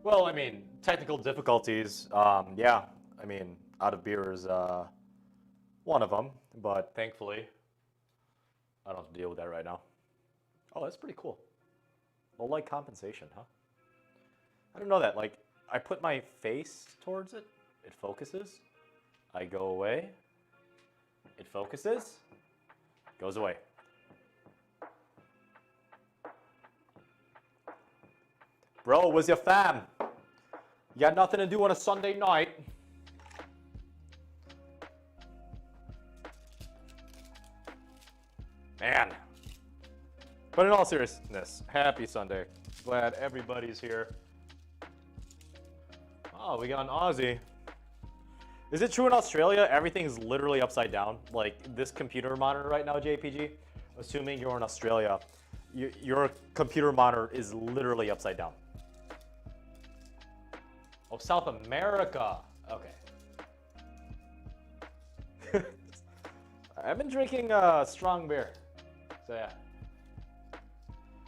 Well, I mean, technical difficulties. Yeah, I mean, out of beer is one of them, but thankfully, I don't have to deal with that right now. Oh, that's pretty cool. Low light compensation, huh? I don't know that. Like, I put my face towards it, it focuses. I go away, it focuses, goes away. Bro, where's your fam? You got nothing to do on a Sunday night. Man. But in all seriousness, happy Sunday. Glad everybody's here. Oh, we got an Aussie. Is it true in Australia everything's literally upside down? Like this computer monitor right now, JPG? Assuming you're in Australia, your computer monitor is literally upside down. Oh, South America. Okay. I've been drinking strong beer. So yeah.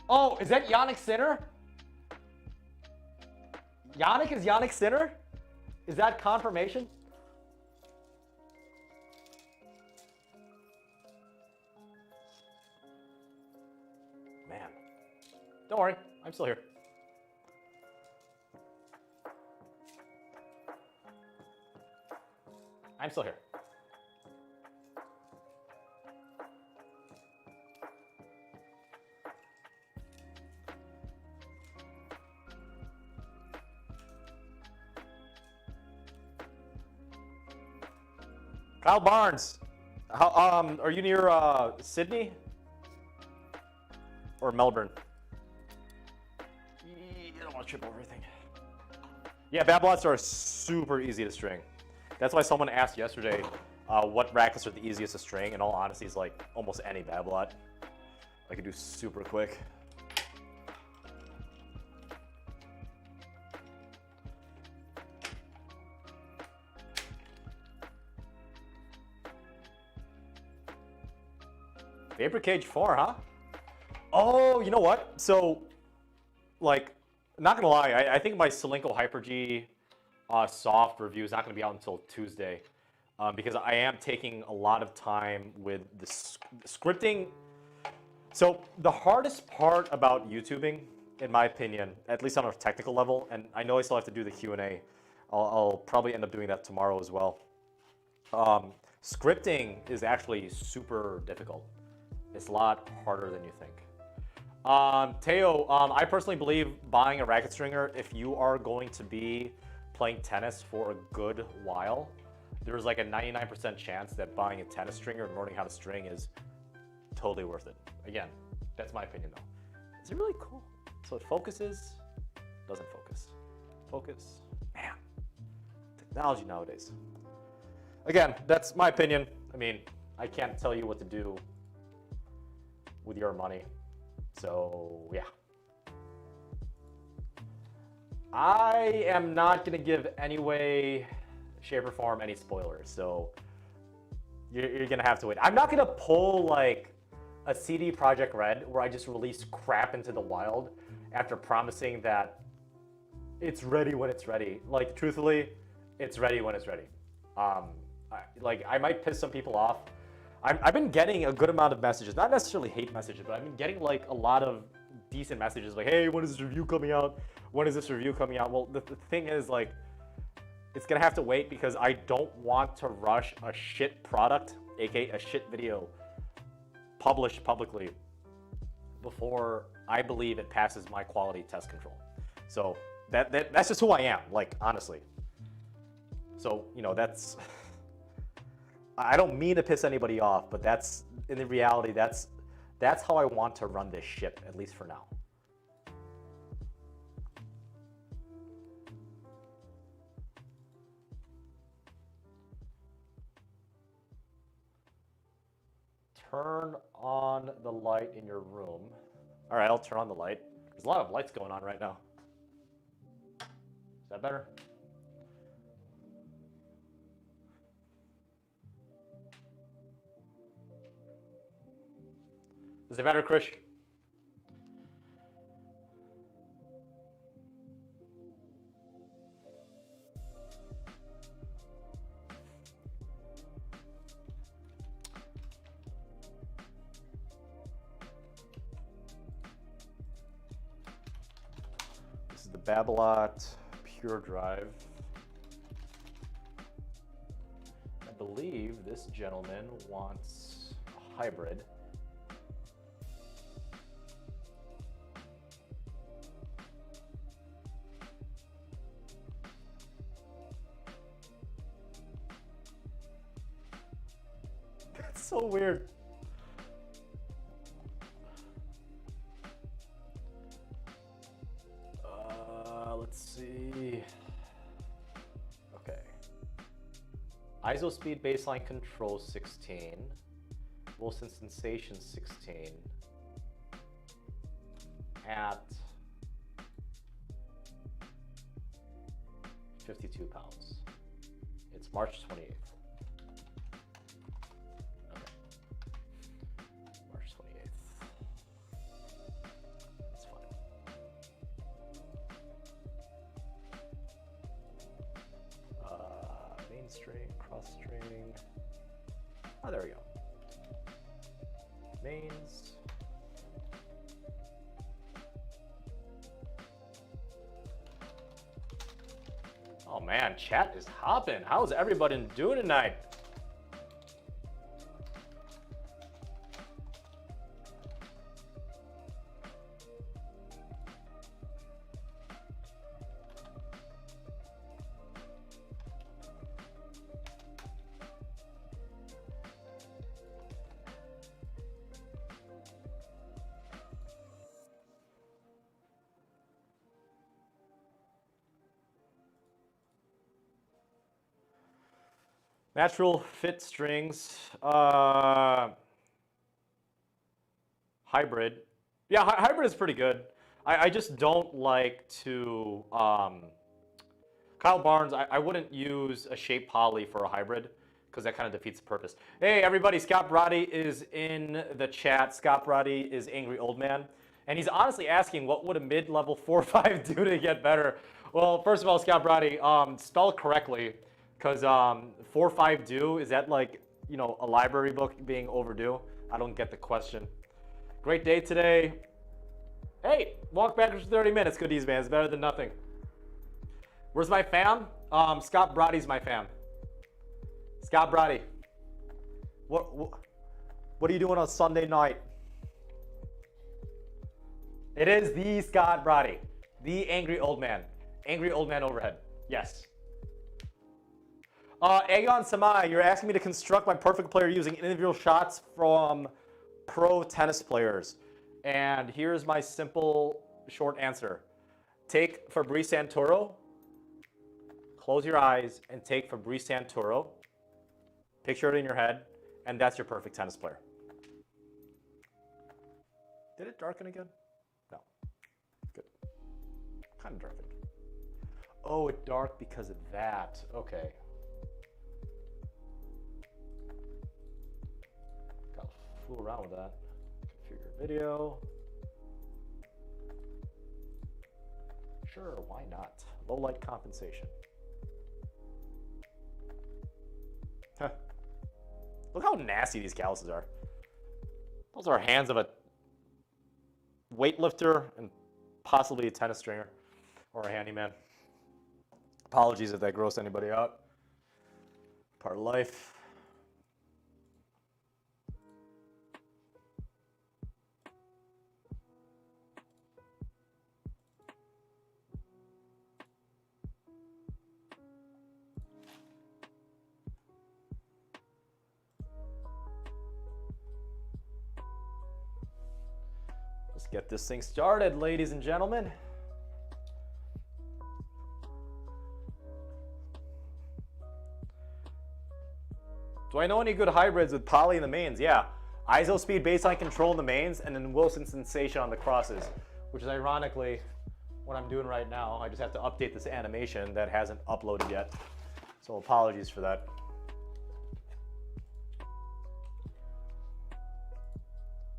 Oh, is that Yannick Sinner? Yannick is Yannick Sinner? Is that confirmation? Man. Don't worry, I'm still here. I'm still here. Kyle Barnes, how, are you near Sydney or Melbourne? I don't want to trip over everything. Yeah, bad blots are super easy to string. That's why someone asked yesterday what rackets are the easiest to string. In all honesty, it's like almost any bad blot. I could do super quick. Vapor Cage 4, huh? Oh, you know what? So, like, not gonna lie, I think my Solinco Hyper G soft review is not gonna be out until Tuesday because I am taking a lot of time with the scripting. So the hardest part about YouTubing, in my opinion, at least on a technical level, and I know I still have to do the Q&A, I'll probably end up doing that tomorrow as well. Scripting is actually super difficult. It's a lot harder than you think. Teo, I personally believe buying a racket stringer, if you are going to be playing tennis for a good while, there's like a 99% chance that buying a tennis stringer and learning how to string is totally worth it. Again, that's my opinion though. Is it really cool? So it focuses, doesn't focus. Focus, man, technology nowadays. Again, that's my opinion. I mean, I can't tell you what to do with your money. So yeah. I am not gonna give any way, shape or form any spoilers. So you're gonna have to wait. I'm not gonna pull like a CD Projekt Red where I just release crap into the wild after promising that it's ready when it's ready. Like truthfully, it's ready when it's ready. I might piss some people off. I've been getting a good amount of messages, not necessarily hate messages, but I've been getting like a lot of decent messages like, hey, when is this review coming out? When is this review coming out? Well, the thing is like, it's gonna have to wait because I don't want to rush a shit product, aka a shit video, published publicly before I believe it passes my quality test control. So that's just who I am, like honestly. So, you know, that's, I don't mean to piss anybody off, but that's, in the reality, that's how I want to run this ship, at least for now. Turn on the light in your room. All right, I'll turn on the light. There's a lot of lights going on right now. Is that better? Is it better, Krish? Babolat Pure Drive. I believe this gentleman wants a hybrid. That's so weird. Let's see. Okay. ISO speed baseline control 16. Wilson sensation 16. At 52 pounds. It's March 28th. Okay. March 28th. That's fine. Main string, cross string. Oh, there we go. Mains. Oh man, chat is hopping. How's everybody doing tonight? Natural fit strings, hybrid. Yeah, hybrid is pretty good. I just don't like to, Kyle Barnes, I wouldn't use a shape poly for a hybrid because that kind of defeats the purpose. Hey everybody, Scott Brody is in the chat. Scott Brody is Angry Old Man. And he's honestly asking, what would a mid-level 4.5 do to get better? Well, first of all, Scott Brody, spell it correctly. Because 4.5 do, is that like, you know, a library book being overdue? I don't get the question. Great day today. Hey, walk backwards for 30 minutes, goodies, man. It's better than nothing. Where's my fam? Scott Brody's my fam. Scott Brody. What are you doing on Sunday night? It is the Scott Brody. The Angry Old Man. Angry Old Man overhead. Yes. Aegon Samai, you're asking me to construct my perfect player using individual shots from pro tennis players. And here's my simple, short answer. Take Fabrice Santoro, close your eyes, and take Fabrice Santoro. Picture it in your head, and that's your perfect tennis player. Did it darken again? No. Good. Kind of darkened. Oh, it darked because of that. Okay. Fool around with that. Configure video. Sure, why not? Low light compensation. Huh. Look how nasty these calluses are. Those are hands of a weightlifter and possibly a tennis stringer or a handyman. Apologies if that grossed anybody out. Part of life. Let's get this thing started, ladies and gentlemen. Do I know any good hybrids with poly in the mains? Yeah. ISO speed baseline control in the mains, and then Wilson sensation on the crosses, which is ironically what I'm doing right now. I just have to update this animation that hasn't uploaded yet. So apologies for that.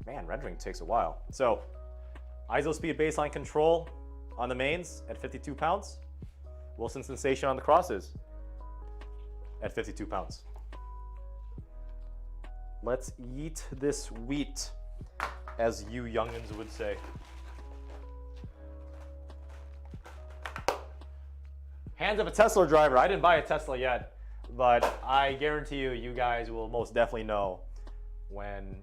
Man, rendering takes a while. So, ISO speed baseline control on the mains at 52 pounds. Wilson sensation on the crosses at 52 pounds. Let's eat this wheat, as you youngins would say. Hands of a Tesla driver. I didn't buy a Tesla yet, but I guarantee you, you guys will most definitely know when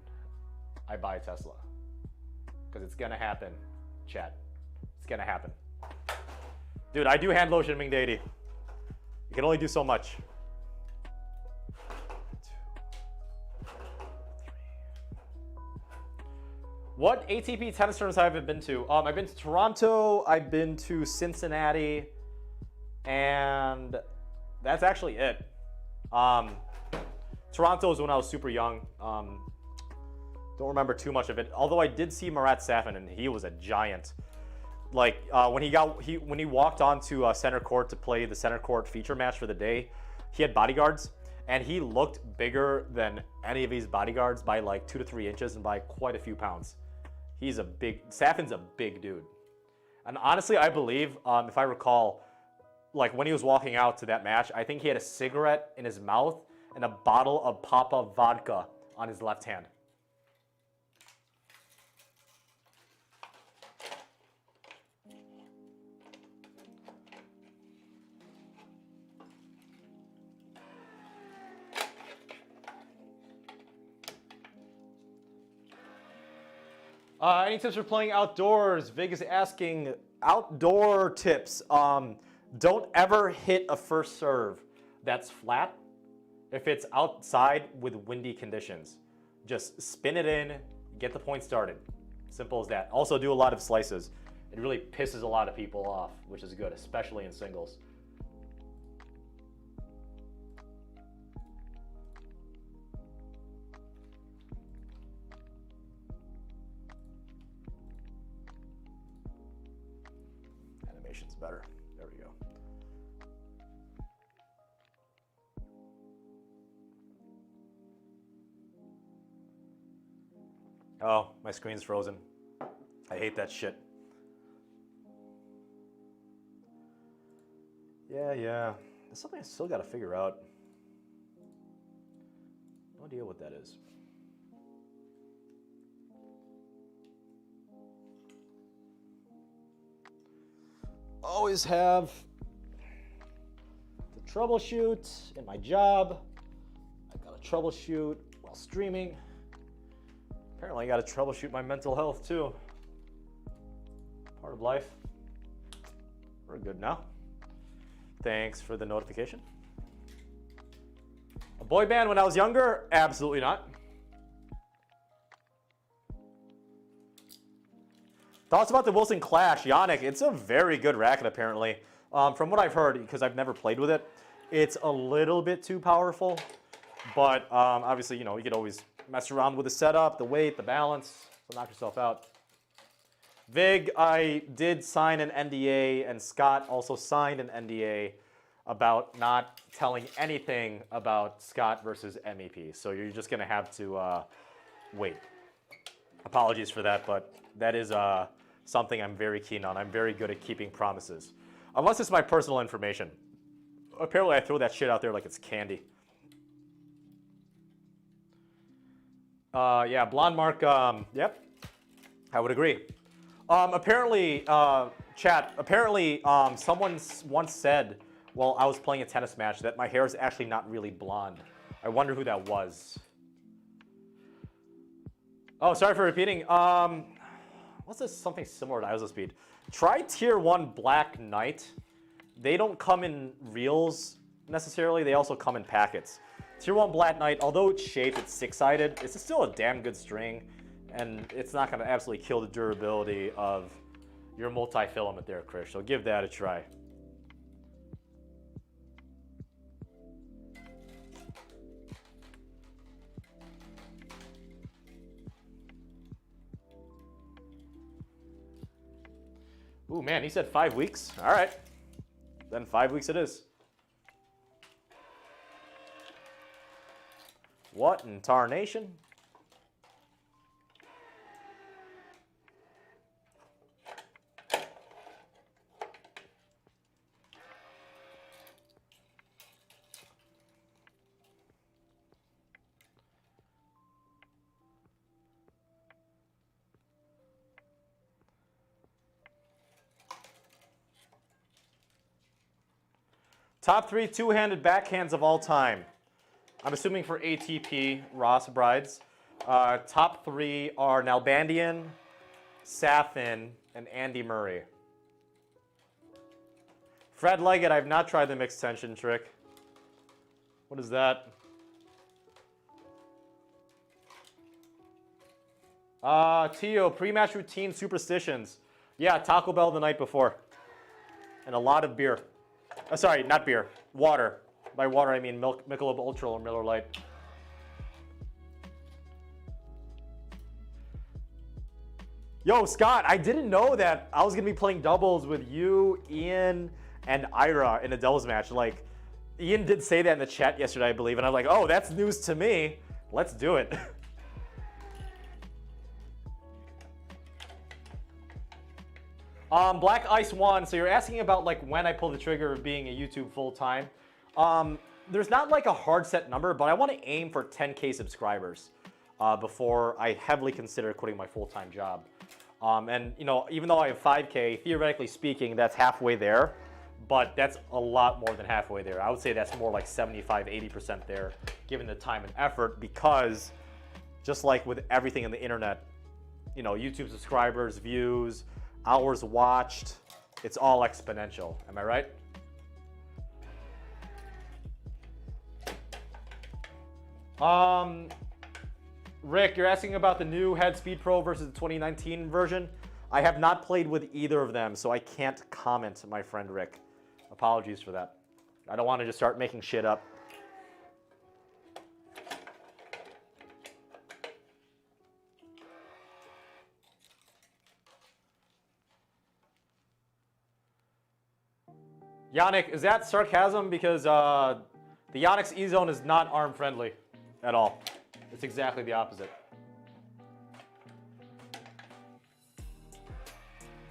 I buy a Tesla. Because it's going to happen, chat. It's going to happen. Dude, I do hand lotion Ming Deity. You can only do so much. What ATP tennis tournaments have I been to? I've been to Toronto, I've been to Cincinnati, and that's actually it. Toronto was when I was super young. Don't remember too much of it. Although I did see Marat Safin, and he was a giant. Like when he walked onto center court to play the center court feature match for the day, he had bodyguards, and he looked bigger than any of his bodyguards by like 2 to 3 inches and by quite a few pounds. Safin's a big dude. And honestly, I believe, if I recall, like when he was walking out to that match, I think he had a cigarette in his mouth and a bottle of Papa vodka on his left hand. Any tips for playing outdoors? Vig is asking outdoor tips. Don't ever hit a first serve that's flat if it's outside with windy conditions. Just spin it in, get the point started. Simple as that. Also do a lot of slices. It really pisses a lot of people off, which is good, especially in singles. Better. There we go. Oh, my screen's frozen. I hate that shit. Yeah. There's something I still gotta figure out. No idea what that is. Always have to troubleshoot in my job. I gotta troubleshoot while streaming. Apparently I gotta troubleshoot my mental health too. Part of life. We're good now. Thanks for the notification. A boy band when I was younger? Absolutely not. Thoughts about the Wilson Clash? Yannick, it's a very good racket apparently. From what I've heard, because I've never played with it, it's a little bit too powerful. But obviously, you know, you could always mess around with the setup, the weight, the balance, so knock yourself out. Vig, I did sign an NDA, and Scott also signed an NDA about not telling anything about Scott versus MEP. So you're just going to have to wait. Apologies for that, but that is something I'm very keen on. I'm very good at keeping promises. Unless it's my personal information. Apparently I throw that shit out there like it's candy. Yeah, Blonde Mark, yep, I would agree. Apparently, chat, apparently someone once said while I was playing a tennis match that my hair is actually not really blonde. I wonder who that was. Oh, sorry for repeating. What's this? Something similar to ISOspeed. Try Tier 1 Black Knight. They don't come in reels necessarily. They also come in packets. Tier 1 Black Knight, although it's shaped, it's six-sided, it's still a damn good string, and it's not going to absolutely kill the durability of your multi-filament there, Krish. So give that a try. Ooh, man, he said 5 weeks. All right. Then 5 weeks it is. What in tarnation? Top 3 two-handed backhands of all time. I'm assuming for ATP, Ross Brides. Top 3 are Nalbandian, Safin, and Andy Murray. Fred Leggett, I've not tried the mixed tension trick. What is that? Tio, pre-match routine superstitions. Yeah, Taco Bell the night before. And a lot of beer. Sorry, not beer. Water. By water, I mean Michelob Ultra or Miller Lite. Yo, Scott, I didn't know that I was going to be playing doubles with you, Ian, and Ira in a doubles match. Like, Ian did say that in the chat yesterday, I believe. And I'm like, oh, that's news to me. Let's do it. Black Ice One, so you're asking about like when I pull the trigger of being a YouTube full-time. There's not like a hard set number, but I want to aim for 10K subscribers before I heavily consider quitting my full-time job. And you know, even though I have 5K, theoretically speaking, that's halfway there, but that's a lot more than halfway there. I would say that's more like 75-80% there, given the time and effort, because just like with everything in the internet, you know, YouTube subscribers, views, hours watched, it's all exponential. Am I right? Rick, you're asking about the new Head Speed Pro versus the 2019 version. I have not played with either of them, so I can't comment, my friend Rick. Apologies for that. I don't want to just start making shit up. Yannick, is that sarcasm? Because the Yonex E-Zone is not arm friendly at all. It's exactly the opposite.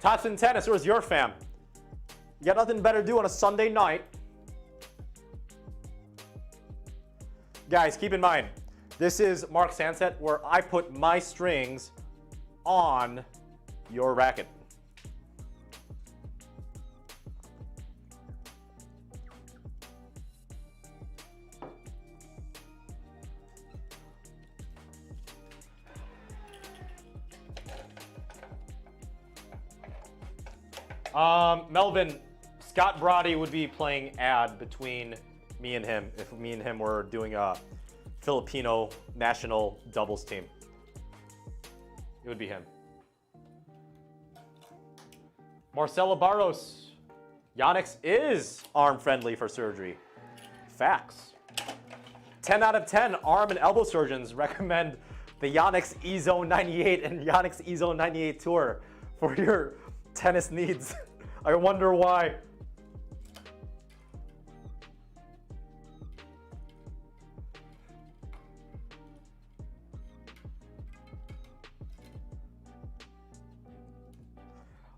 Thompson Tennis, where's your fam? You got nothing better to do on a Sunday night. Guys, keep in mind, this is Mark Sanset, where I put my strings on your racket. Melvin, Scott Brody would be playing ad between me and him if me and him were doing a Filipino national doubles team. It would be him. Marcelo Barros, Yonex is arm friendly for surgery. Facts. 10 out of 10 arm and elbow surgeons recommend the Yonex E-Zone 98 and Yonex E-Zone 98 Tour for your tennis needs. I wonder why.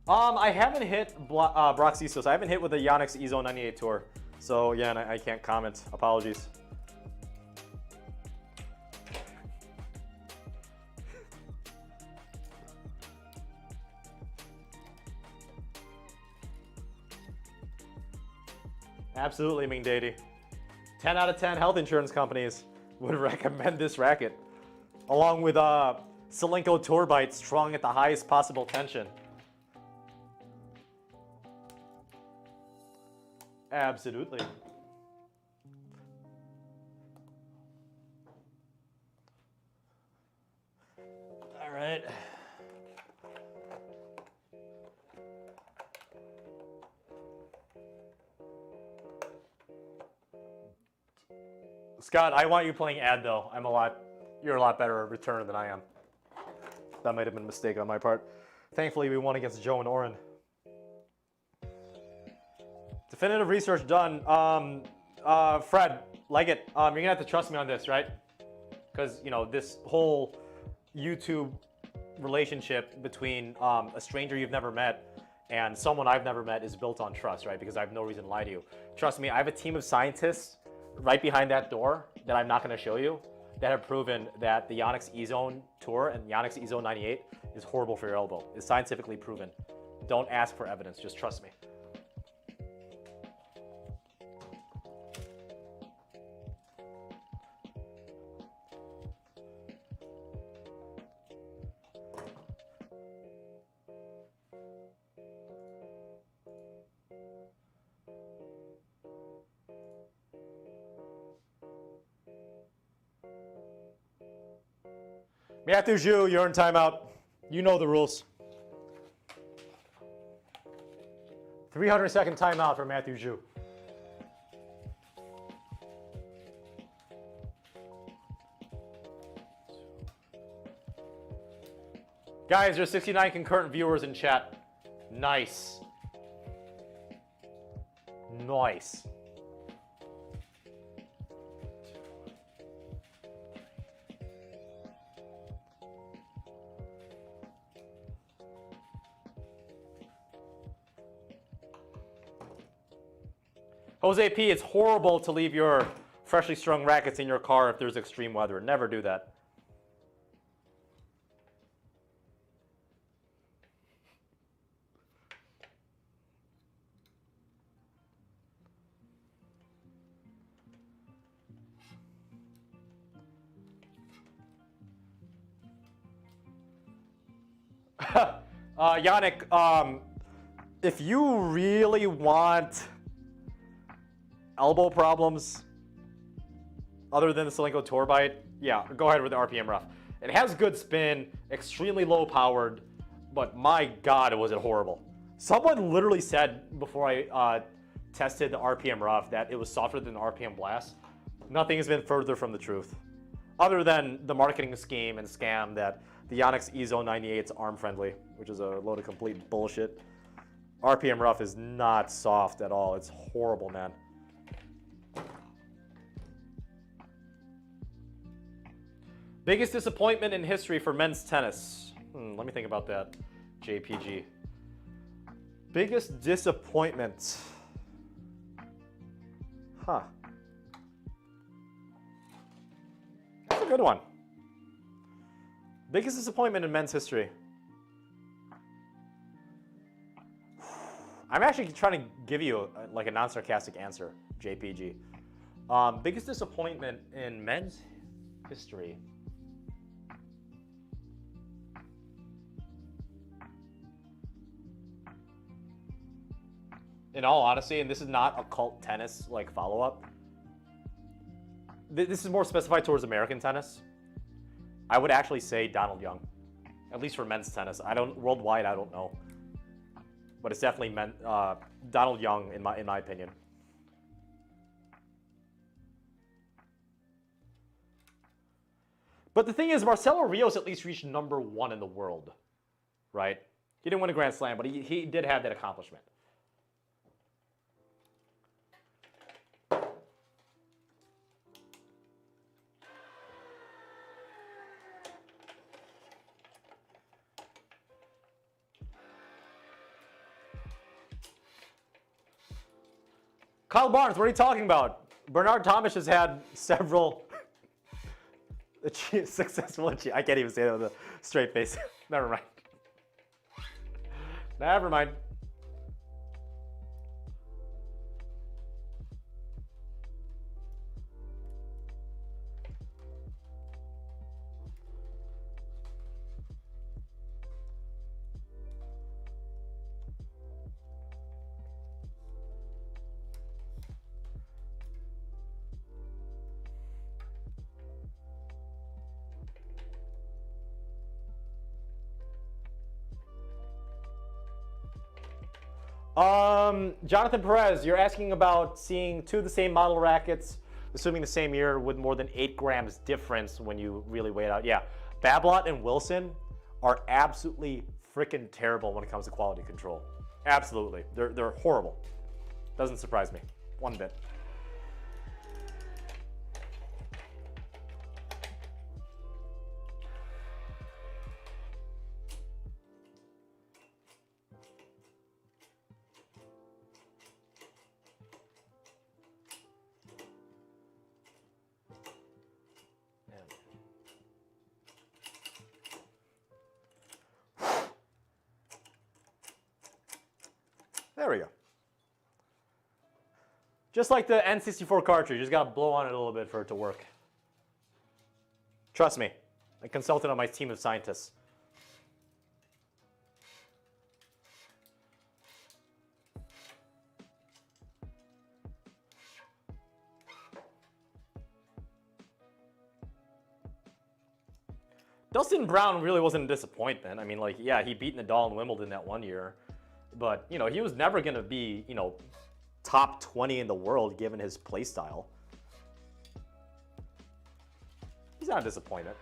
I haven't hit Broxistos. I haven't hit with the Yonex E-Zone 98 Tour. So yeah, I can't comment. Apologies. Absolutely, Ming Dady. 10 out of 10 health insurance companies would recommend this racket, along with Solinco Tour Bite strung at the highest possible tension. Absolutely. All right. Scott, I want you playing ad though. You're a lot better returner than I am. That might have been a mistake on my part. Thankfully, we won against Joe and Oren. Definitive research done. Fred, Leggett, you're gonna have to trust me on this, right? Because you know this whole YouTube relationship between a stranger you've never met and someone I've never met is built on trust, right? Because I have no reason to lie to you. Trust me, I have a team of scientists right behind that door that I'm not going to show you that have proven that the Yonex E-Zone Tour and Yonex E-Zone 98 is horrible for your elbow. It's scientifically proven. Don't ask for evidence, just trust me. Matthew Zhu, you're in timeout. You know the rules. 300-second timeout for Matthew Zhu. Guys, there's 69 concurrent viewers in chat. Nice. Nice. Jose P, it's horrible to leave your freshly strung rackets in your car if there's extreme weather. Never do that. Yannick, if you really want elbow problems other than the Solinco Tour Bite, yeah, go ahead with the RPM Rough. It has good spin, extremely low powered, but my God, was it horrible. Someone literally said before I tested the RPM Rough that it was softer than the RPM Blast. Nothing has been further from the truth, other than the marketing scheme and scam that the Yonex EZone 98 is arm friendly, which is a load of complete bullshit. RPM Rough is not soft at all. It's horrible, man. Biggest disappointment in history for men's tennis. Let me think about that, JPG. Biggest disappointment. Huh. That's a good one. Biggest disappointment in men's history. I'm actually trying to give you like a non-sarcastic answer, JPG. Biggest disappointment in men's history. In all honesty, and this is not a cult tennis like follow-up. This is more specified towards American tennis. I would actually say Donald Young, at least for men's tennis. Worldwide, I don't know, but it's definitely Donald Young in my opinion. But the thing is, Marcelo Rios at least reached #1 in the world, right? He didn't win a Grand Slam, but he did have that accomplishment. Kyle Barnes, what are you talking about? Bernard Thomas has had several successful achievements. I can't even say that with a straight face. Never mind. Never mind. Jonathan Perez, you're asking about seeing two of the same model rackets, assuming the same year, with more than 8 grams difference when you really weigh it out. Yeah, Babolat and Wilson are absolutely freaking terrible when it comes to quality control. Absolutely, they're horrible. Doesn't surprise me one bit. There we go. Just like the N64 cartridge, you just gotta blow on it a little bit for it to work. Trust me, I consulted on my team of scientists. Dustin Brown really wasn't a disappointment. I mean, like, yeah, he beat Nadal in Wimbledon that one year. But, you know, he was never going to be, you know, top 20 in the world given his play style. He's not a disappointment.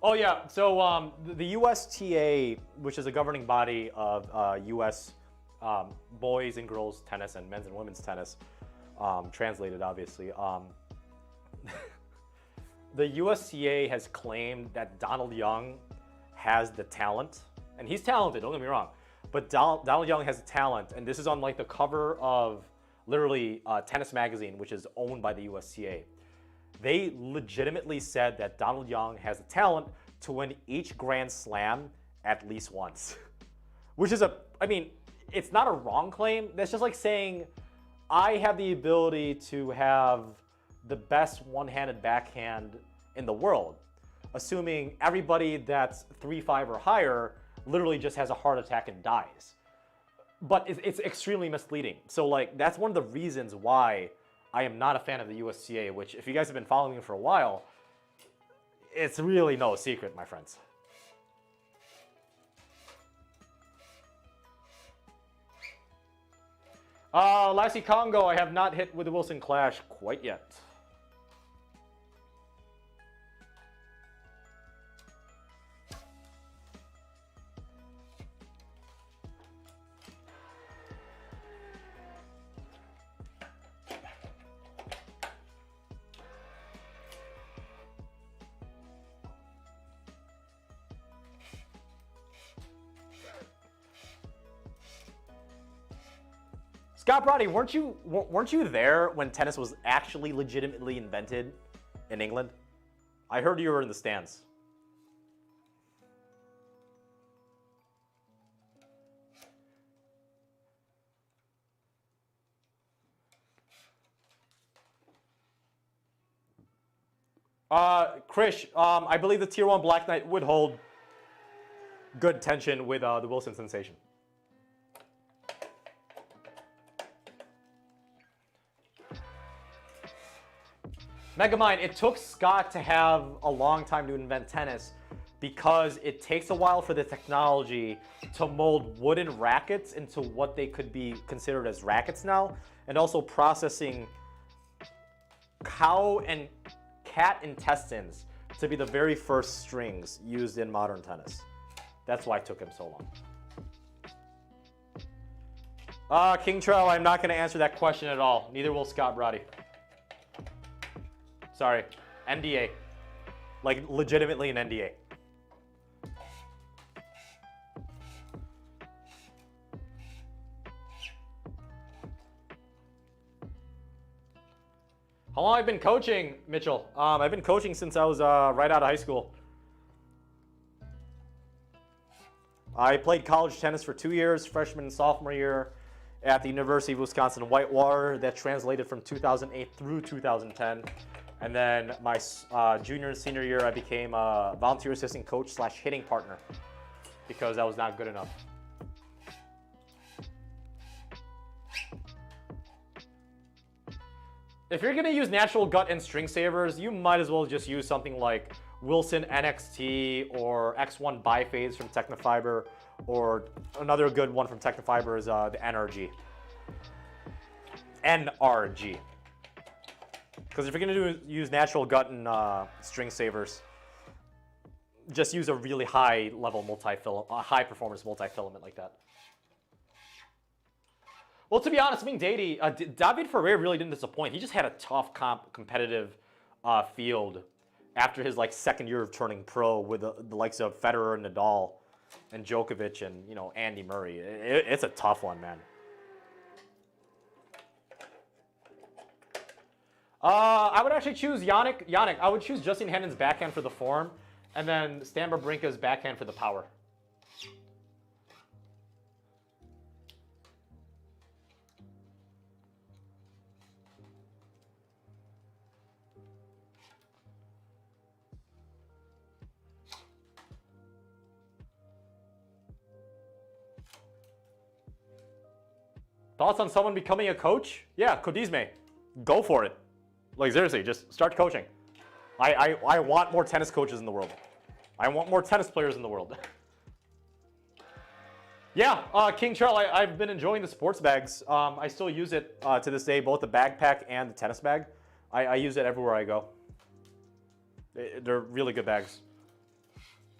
Oh yeah, so the USTA, which is a governing body of U.S. Boys and girls tennis and men's and women's tennis, translated obviously, the USTA has claimed that Donald Young has the talent, and he's talented, don't get me wrong, but Donald Young has the talent, and this is on like the cover of literally Tennis Magazine, which is owned by the USTA. They legitimately said that Donald Young has the talent to win each Grand Slam at least once. Which is I mean, it's not a wrong claim. That's just like saying, I have the ability to have the best one-handed backhand in the world. Assuming everybody that's 3-5 or higher literally just has a heart attack and dies. But it's extremely misleading. So like, that's one of the reasons why I am not a fan of the USTA, which if you guys have been following me for a while, it's really no secret, my friends. Lassie Congo, I have not hit with the Wilson Clash quite yet. Scott Brody, weren't you there when tennis was actually legitimately invented in England? I heard you were in the stands. Krish, I believe the Tier 1 Black Knight would hold good tension with the Wilson Sensation. Megamind, it took Scott to have a long time to invent tennis because it takes a while for the technology to mold wooden rackets into what they could be considered as rackets now, and also processing cow and cat intestines to be the very first strings used in modern tennis. That's why it took him so long. King Trow, I'm not going to answer that question at all. Neither will Scott Brody. Sorry, NDA. Like, legitimately an NDA. How long have I been coaching, Mitchell? I've been coaching since I was right out of high school. I played college tennis for 2 years, freshman and sophomore year at the University of Wisconsin-Whitewater. That translated from 2008 through 2010. And then my junior and senior year, I became a volunteer assistant coach / hitting partner because that was not good enough. If you're going to use natural gut and string savers, you might as well just use something like Wilson NXT or X1 biphase from Technofiber, or another good one from Technofiber is the NRG. NRG. Because if you're going to use natural gut and string savers, just use a really high level high performance multi-filament like that. Well, to be honest, being David Ferrer really didn't disappoint. He just had a tough competitive field after his second year of turning pro with the likes of Federer and Nadal and Djokovic and Andy Murray. It's a tough one, man. I would actually choose Yannick. I would choose Justin Hendon's backhand for the form, and then Stan Wawrinka's backhand for the power. Thoughts on someone becoming a coach? Yeah, Kodizme. Go for it. Like, seriously, just start coaching. I want more tennis coaches in the world. I want more tennis players in the world. Yeah, King Charles, I've been enjoying the sports bags. I still use it to this day, both the backpack and the tennis bag. I use it everywhere I go. They're really good bags.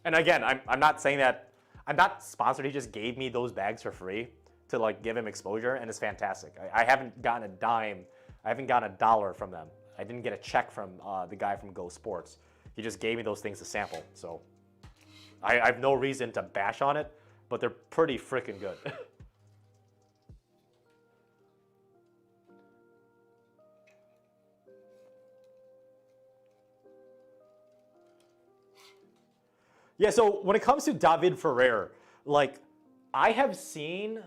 And again, I'm not saying that, I'm not sponsored. He just gave me those bags for free to like give him exposure, and it's fantastic. I haven't gotten a dime. I haven't gotten $1 from them. I didn't get a check from the guy from Go Sports. He just gave me those things to sample. So I have no reason to bash on it, but they're pretty freaking good. Yeah, so when it comes to David Ferrer, like, I have seen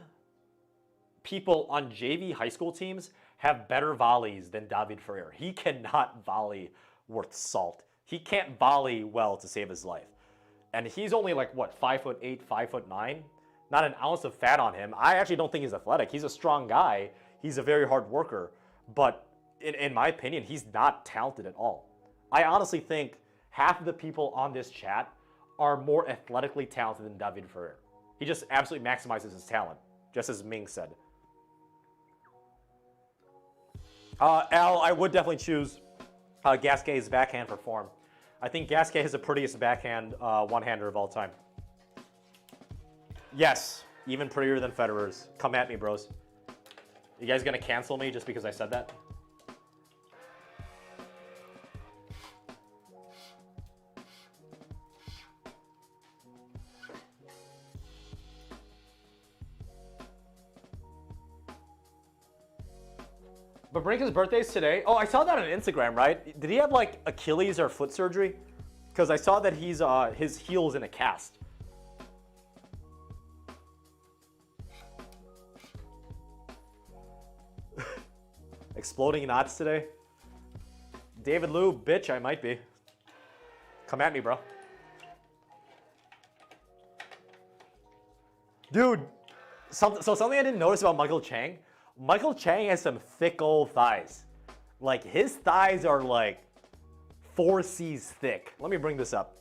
people on JV high school teams have better volleys than David Ferrer. He cannot volley worth salt. He can't volley well to save his life. And he's only like, what, 5'8", 5'9"? Not an ounce of fat on him. I actually don't think he's athletic. He's a strong guy. He's a very hard worker. But in my opinion, he's not talented at all. I honestly think half of the people on this chat are more athletically talented than David Ferrer. He just absolutely maximizes his talent, just as Ming said. Al, I would definitely choose Gasquet's backhand for form. I think Gasquet is the prettiest backhand one-hander of all time. Yes, even prettier than Federer's. Come at me, bros. You guys gonna cancel me just because I said that? But Brinka's birthday's today. Oh, I saw that on Instagram, right? Did he have like Achilles or foot surgery? Because I saw that he's his heel's in a cast. Exploding knots today. David Liu, bitch, I might be. Come at me, bro. Dude, something I didn't notice about Michael Chang. Michael Chang has some thick old thighs. Like, his thighs are like 4 C's thick. Let me bring this up.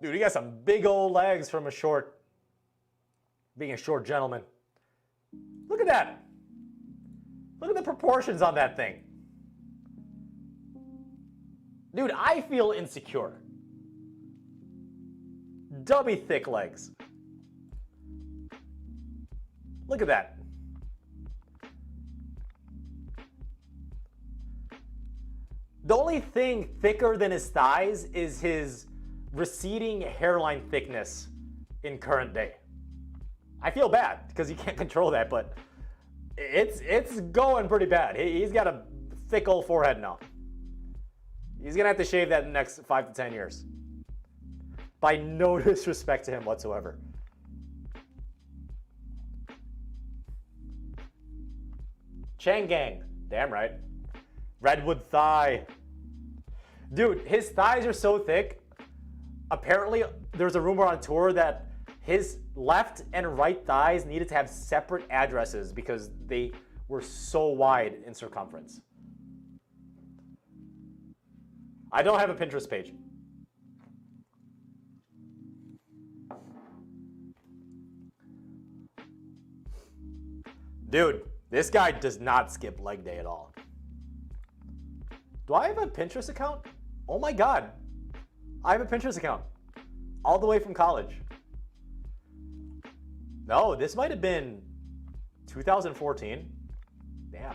Dude, he got some big old legs from being a short gentleman. Look at that. Look at the proportions on that thing. Dude, I feel insecure. Dubby thick legs. Look at that. The only thing thicker than his thighs is his receding hairline thickness in current day. I feel bad because you can't control that, but it's going pretty bad. He's got a thick old forehead now. He's gonna have to shave that in the next 5 to 10 years. By no disrespect to him whatsoever. Chang Gang, damn right. Redwood thigh. Dude, his thighs are so thick. Apparently, there's a rumor on tour that his left and right thighs needed to have separate addresses because they were so wide in circumference. I don't have a Pinterest page. Dude, this guy does not skip leg day at all. Do I have a Pinterest account? Oh my God. I have a Pinterest account. All the way from college. No, this might have been 2014. Damn.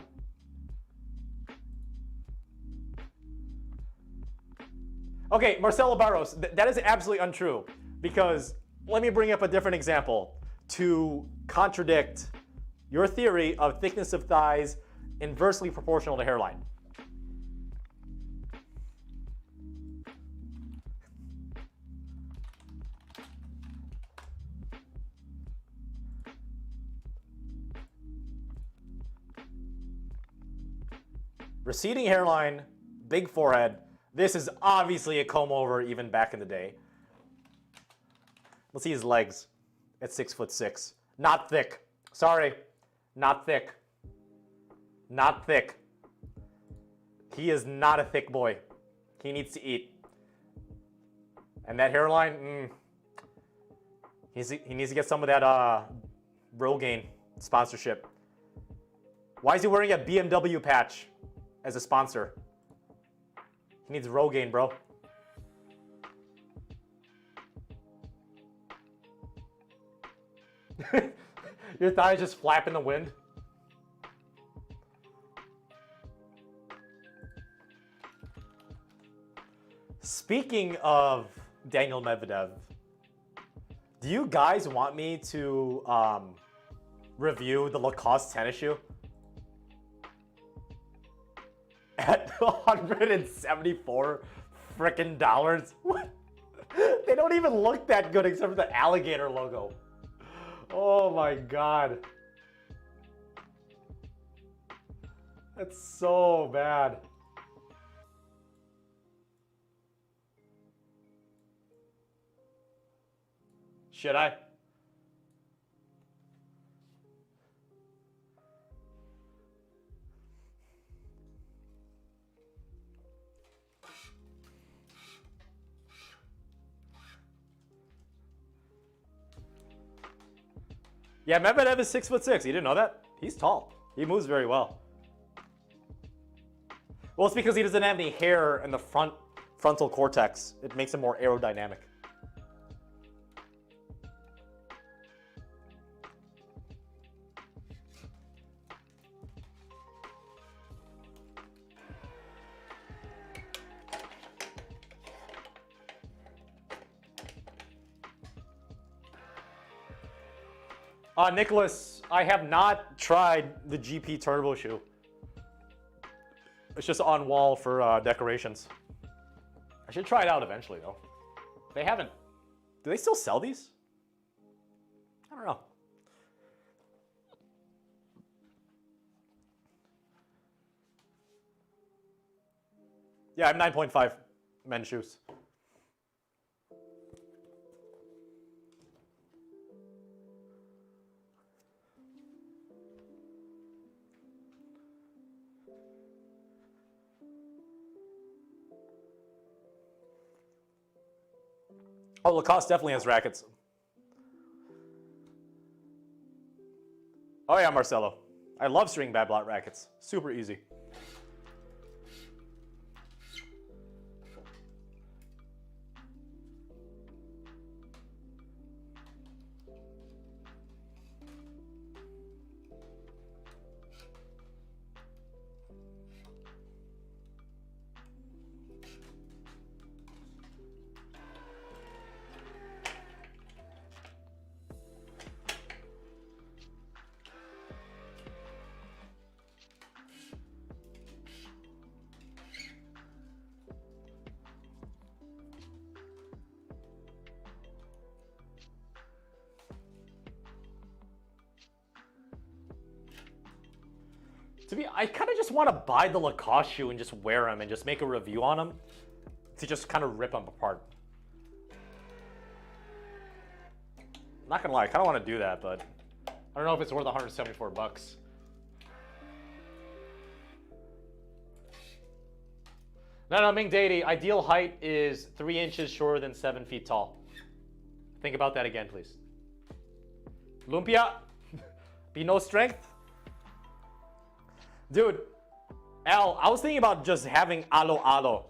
Okay, Marcelo Barros, that is absolutely untrue because let me bring up a different example to contradict your theory of thickness of thighs inversely proportional to hairline. Receding hairline, big forehead. This is obviously a comb over even back in the day. Let's see his legs at 6'6". Not thick. Sorry, not thick. Not thick. He is not a thick boy. He needs to eat. And that hairline, he needs to get some of that Rogaine sponsorship. Why is he wearing a BMW patch as a sponsor? He needs Rogaine, bro. Your thighs just flap in the wind. Speaking of Daniel Medvedev, do you guys want me to review the Lacoste tennis shoe? At $174 frickin' dollars? They don't even look that good except for the alligator logo. Oh my god. That's so bad. Should I? Yeah, Medvedev is 6'6". You didn't know that? He's tall. He moves very well. Well, it's because he doesn't have any hair in the frontal cortex. It makes him more aerodynamic. Nicholas, I have not tried the GP Turbo shoe. It's just on wall for decorations. I should try it out eventually, though. They haven't. Do they still sell these? I don't know. Yeah, I have 9.5 men's shoes. Oh, Lacoste definitely has rackets. Oh yeah, Marcelo. I love string bad blot rackets. Super easy. I kind of just want to buy the Lacoste shoe and just wear them and just make a review on them to just kind of rip them apart. Not gonna lie, I kind of want to do that, but I don't know if it's worth 174 bucks. No, Ming Deity, ideal height is 3 inches shorter than 7 feet tall. Think about that again, please. Lumpia, be no strength. Dude, Al, I was thinking about just having alo alo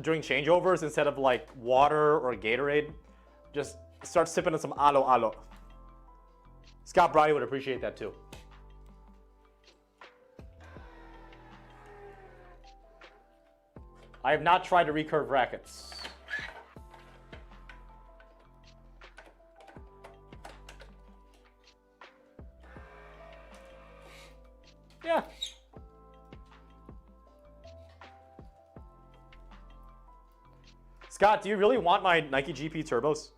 during changeovers instead of like water or Gatorade. Just start sipping on some alo alo. Scott Brady would appreciate that too. I have not tried to recurve rackets. Yeah. Scott, do you really want my Nike GP turbos?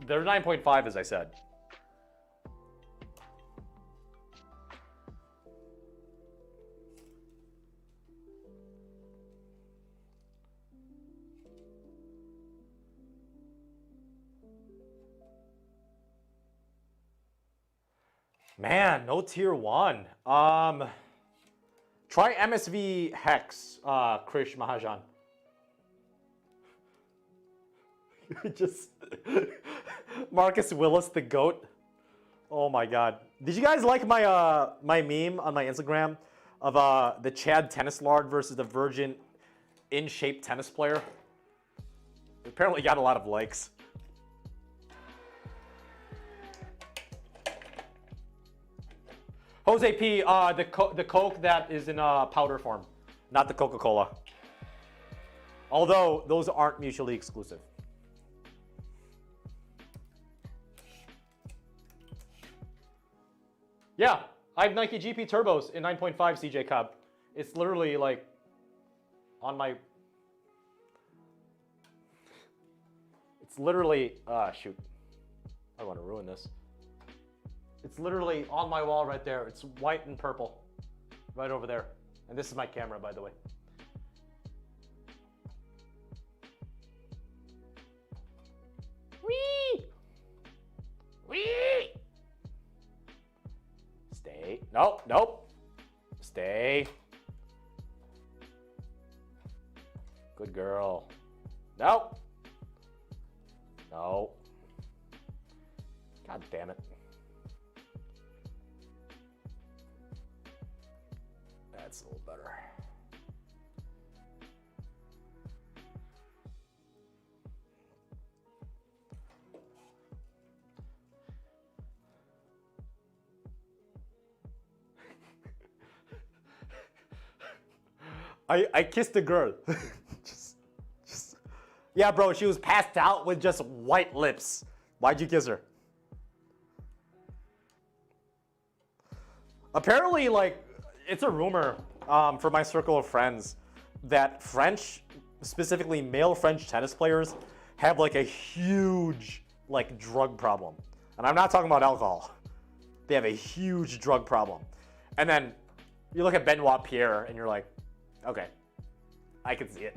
They're 9.5, as I said. Man, no tier 1. Try MSV Hex, Krish Mahajan. Just Marcus Willis, the GOAT. Oh my God. Did you guys like my my meme on my Instagram of the Chad tennis lord versus the Virgin in shape tennis player? It apparently got a lot of likes. Jose P, the Coke that is in powder form, not the Coca-Cola. Although those aren't mutually exclusive. Yeah, I have Nike GP Turbos in 9.5 CJ Cobb. It's literally like on my... It's literally... shoot. I want to ruin this. It's literally on my wall right there. It's white and purple. Right over there. And this is my camera, by the way. Whee! Whee! Stay. Nope, nope. Stay. Good girl. Nope. No. God damn it. That's a little better. I kissed a girl. just, yeah, bro, she was passed out with just white lips. Why'd you kiss her? Apparently, like, it's a rumor for my circle of friends that French, specifically male French tennis players, have like a huge like drug problem. And I'm not talking about alcohol. They have a huge drug problem. And then you look at Benoit Pierre and you're like, okay, I can see it.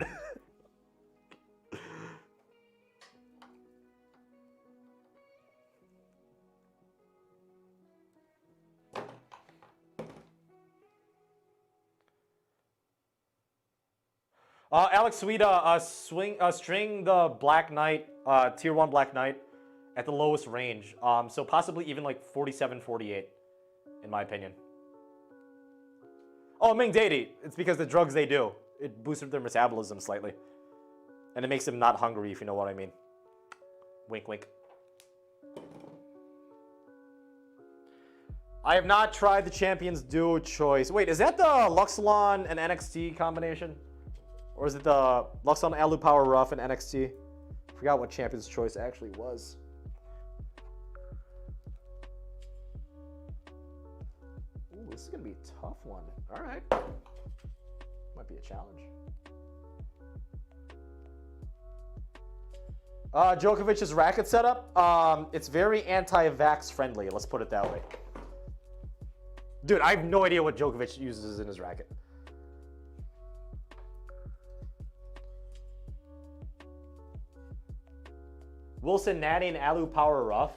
Alex Suida, string the Black Knight, tier 1 Black Knight at the lowest range. So possibly even like 47, 48, in my opinion. Oh, Ming Deity. It's because the drugs they do. It boosted their metabolism slightly. And it makes them not hungry, if you know what I mean. Wink, wink. I have not tried the Champions Duo Choice. Wait, is that the Luxilon and NXT combination? Or is it the Luxilon Alu Power Rough and NXT? Forgot what Champions Choice actually was. Ooh, this is gonna be a tough one. All right, might be a challenge. Djokovic's racket setup. It's very anti-vax friendly. Let's put it that way. Dude, I have no idea what Djokovic uses in his racket. Wilson, Natty, and Alu Power Rough.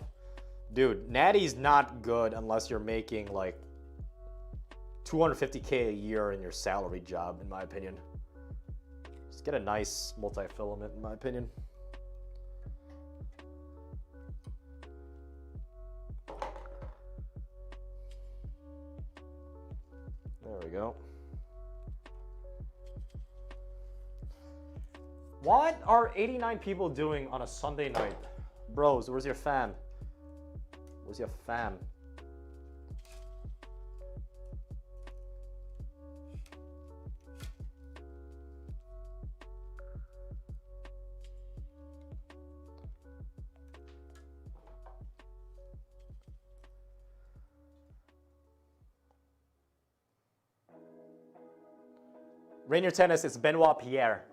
Dude, Natty's not good unless you're making like $250K a year in your salary job, in my opinion. Just get a nice multi-filament, in my opinion. There we go. What are 89 people doing on a Sunday night? Bros, where's your fam? Where's your fam? Rainier Tennis, it's Benoit Pierre.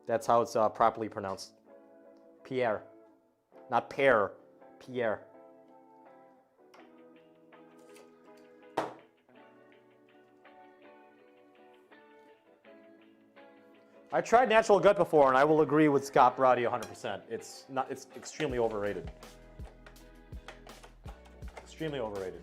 That's how it's properly pronounced. Pierre. Not pear. Pierre. I tried natural gut before, and I will agree with Scott Brady 100%. It's extremely overrated. Extremely overrated.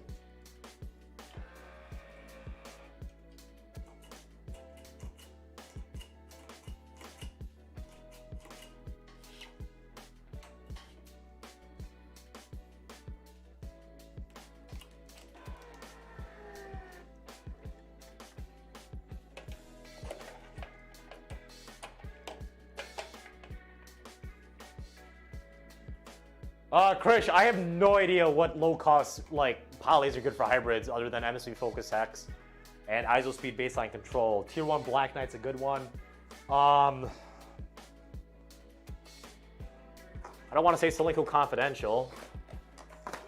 Krish, I have no idea what low-cost polys are good for hybrids other than MSV Focus Hex and ISO Speed Baseline Control. Tier 1 Black Knight's a good one. I don't want to say Solinco Confidential.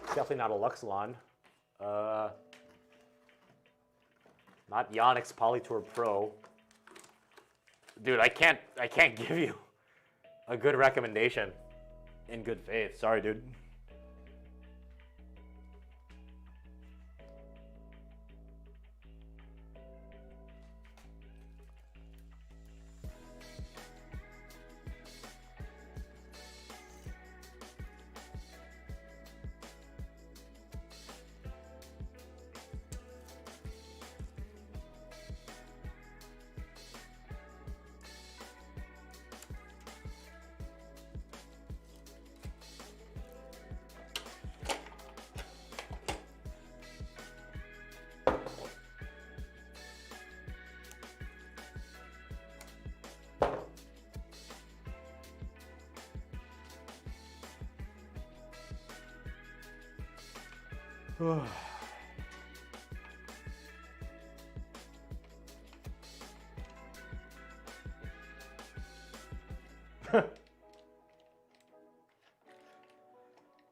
Definitely not a Luxilon. Not Yonex Polytour Pro. Dude, I can't give you a good recommendation in good faith. Sorry, dude.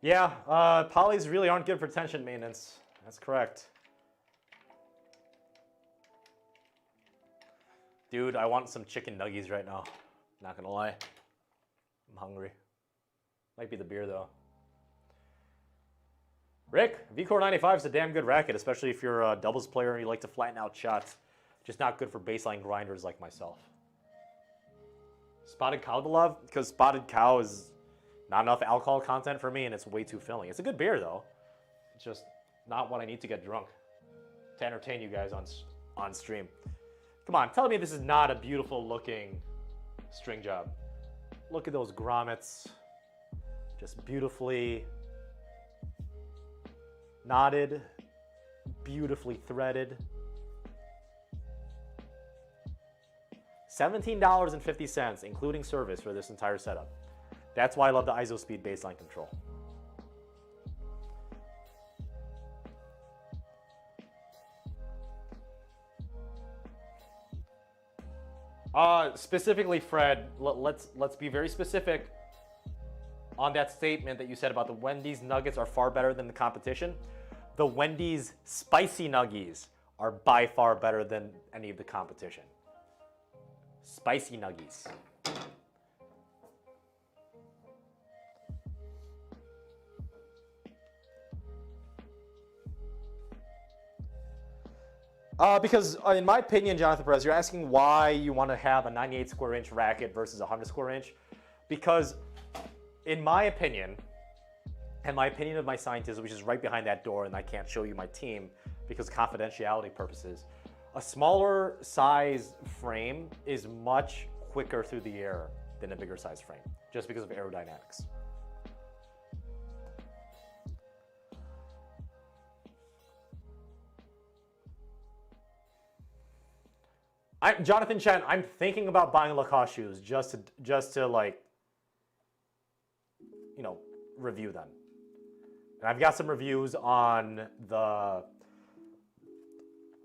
Yeah, polys really aren't good for tension maintenance. That's correct. Dude, I want some chicken nuggies right now. Not gonna lie. I'm hungry. Might be the beer though. Rick, VCore 95 is a damn good racket, especially if you're a doubles player and you like to flatten out shots. Just not good for baseline grinders like myself. Spotted Cow to love? Because Spotted Cow is not enough alcohol content for me and it's way too filling. It's a good beer though. It's just not what I need to get drunk to entertain you guys on stream. Come on, tell me this is not a beautiful looking string job. Look at those grommets. Just beautifully knotted, beautifully threaded. $17.50, including service for this entire setup. That's why I love the ISO Speed Baseline Control. Specifically, Fred, let's be very specific on that statement that you said about the Wendy's nuggets are far better than the competition. The Wendy's spicy nuggies are by far better than any of the competition. Spicy nuggies. Because in my opinion, Jonathan Perez, you're asking why you want to have a 98 square inch racket versus a 100 square inch. Because in my opinion, and my opinion of my scientist, which is right behind that door, and I can't show you my team because of confidentiality purposes, a smaller size frame is much quicker through the air than a bigger size frame, just because of aerodynamics. Jonathan Chen, I'm thinking about buying Lacoste shoes just to like, you know, review them. And I've got some reviews on the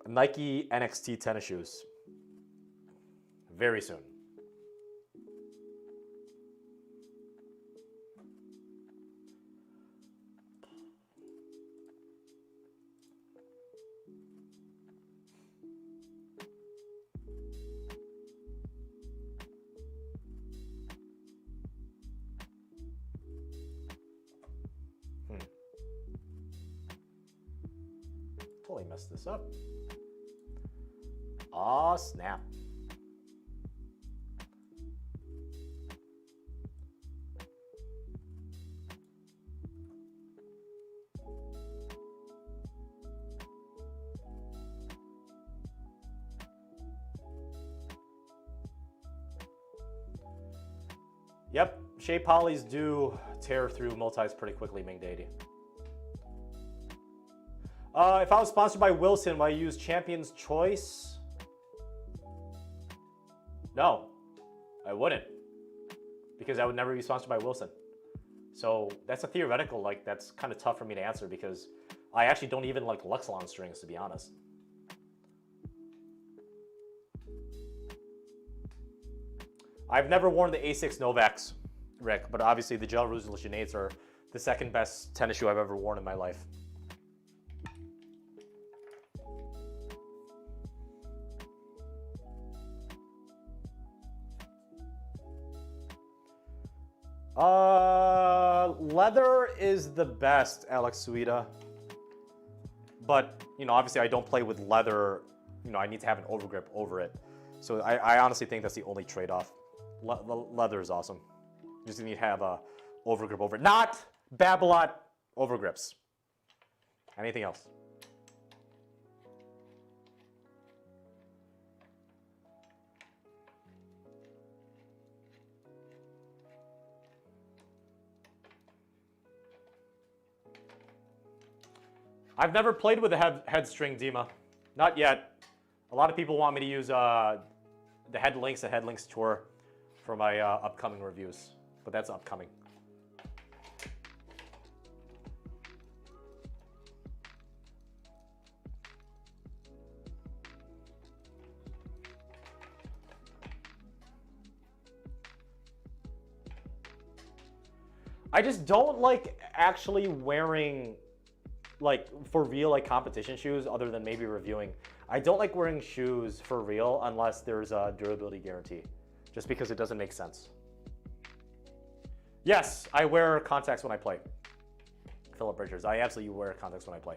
Nike NXT tennis shoes very soon. mess this up. Aw, snap. Yep, shape polys do tear through multis pretty quickly, Ming Deity. If I was sponsored by Wilson, would I use Champion's Choice? No, I wouldn't. Because I would never be sponsored by Wilson. So that's a theoretical, like, that's kind of tough for me to answer because I actually don't even like Luxilon strings, to be honest. I've never worn the A6 Novaks, Rick, but obviously the Gel Resolution 8s are the second best tennis shoe I've ever worn in my life. Leather is the best, Alex Suida. But, you know, obviously I don't play with leather. You know, I need to have an overgrip over it. So I honestly think that's the only trade-off. Leather is awesome. You just need to have a overgrip over it. Not Babolat overgrips. Anything else? I've never played with a head string, Dima. Not yet. A lot of people want me to use the head links tour for my upcoming reviews, but that's upcoming. I just don't like actually wearing, like, for real, like, competition shoes other than maybe reviewing. I don't like wearing shoes for real unless there's a durability guarantee, just because it doesn't make sense. Yes, I wear contacts when I play. Philip Richards, I absolutely wear contacts when I play.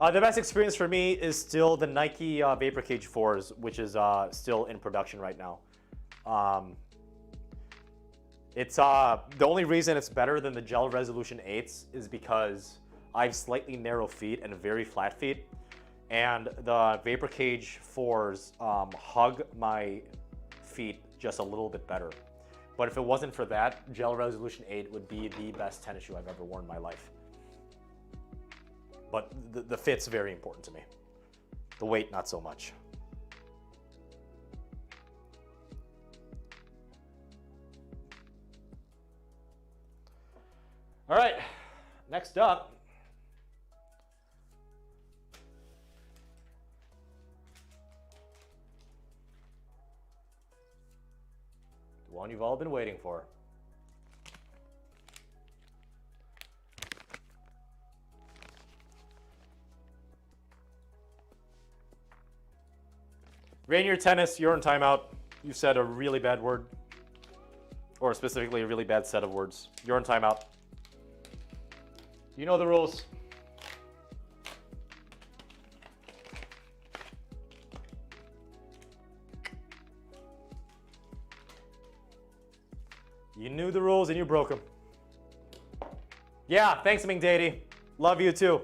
The best experience for me is still the Nike Vapor Cage 4s, which is still in production right now. It's the only reason it's better than the Gel Resolution 8s is because I have slightly narrow feet and very flat feet, and the Vapor Cage 4s hug my feet just a little bit better. But if it wasn't for that, Gel Resolution 8 would be the best tennis shoe I've ever worn in my life. But the fit's very important to me. The weight, not so much. All right, next up. The one you've all been waiting for. Rainier Tennis, you're in timeout. You said a really bad word, or specifically a really bad set of words. You're in timeout. You know the rules. You knew the rules and you broke them. Yeah, thanks, Ming Deity. Love you too.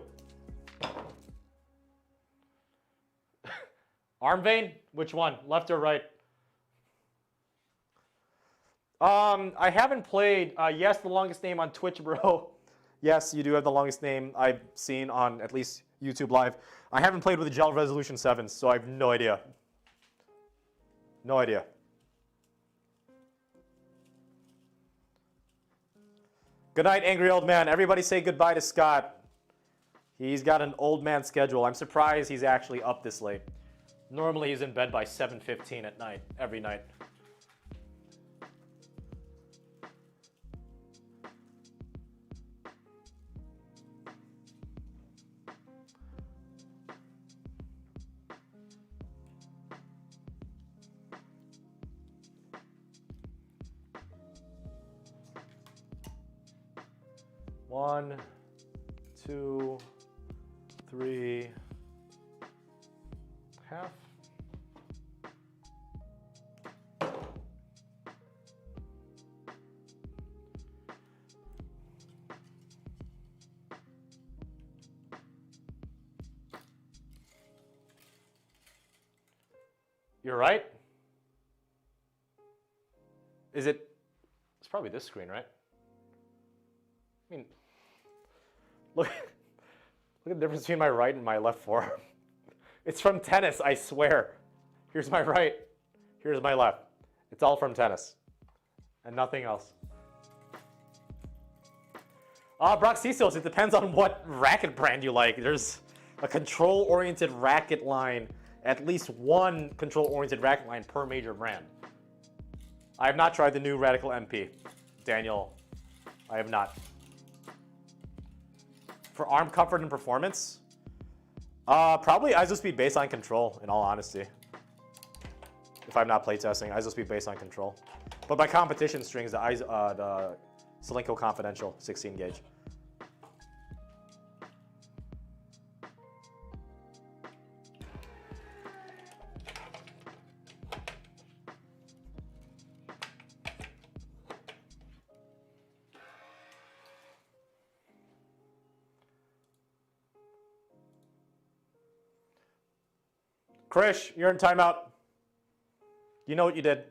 Arm vein? Which one? Left or right? I haven't played. Yes, the longest name on Twitch, bro. Yes, you do have the longest name I've seen on at least YouTube Live. I haven't played with the Gel Resolution 7s, so I have no idea. No idea. Good night, angry old man. Everybody say goodbye to Scott. He's got an old man schedule. I'm surprised he's actually up this late. Normally he's in bed by 7:15 at night, every night. One, 2, 3, half. You're right. Is it? It's probably this screen, right? I mean, look at the difference between my right and my left forearm. It's from tennis, I swear. Here's my right, here's my left. It's all from tennis and nothing else. Broxisos, it depends on what racket brand you like. There's a control-oriented racket line, at least one control-oriented racket line per major brand. I have not tried the new Radical MP. Daniel, I have not. For arm comfort and performance, probably ISO-speed baseline control, in all honesty. If I'm not playtesting, ISO-speed baseline control. But by competition strings, the Solinco Confidential 16 gauge. Krish, you're in timeout. You know what you did.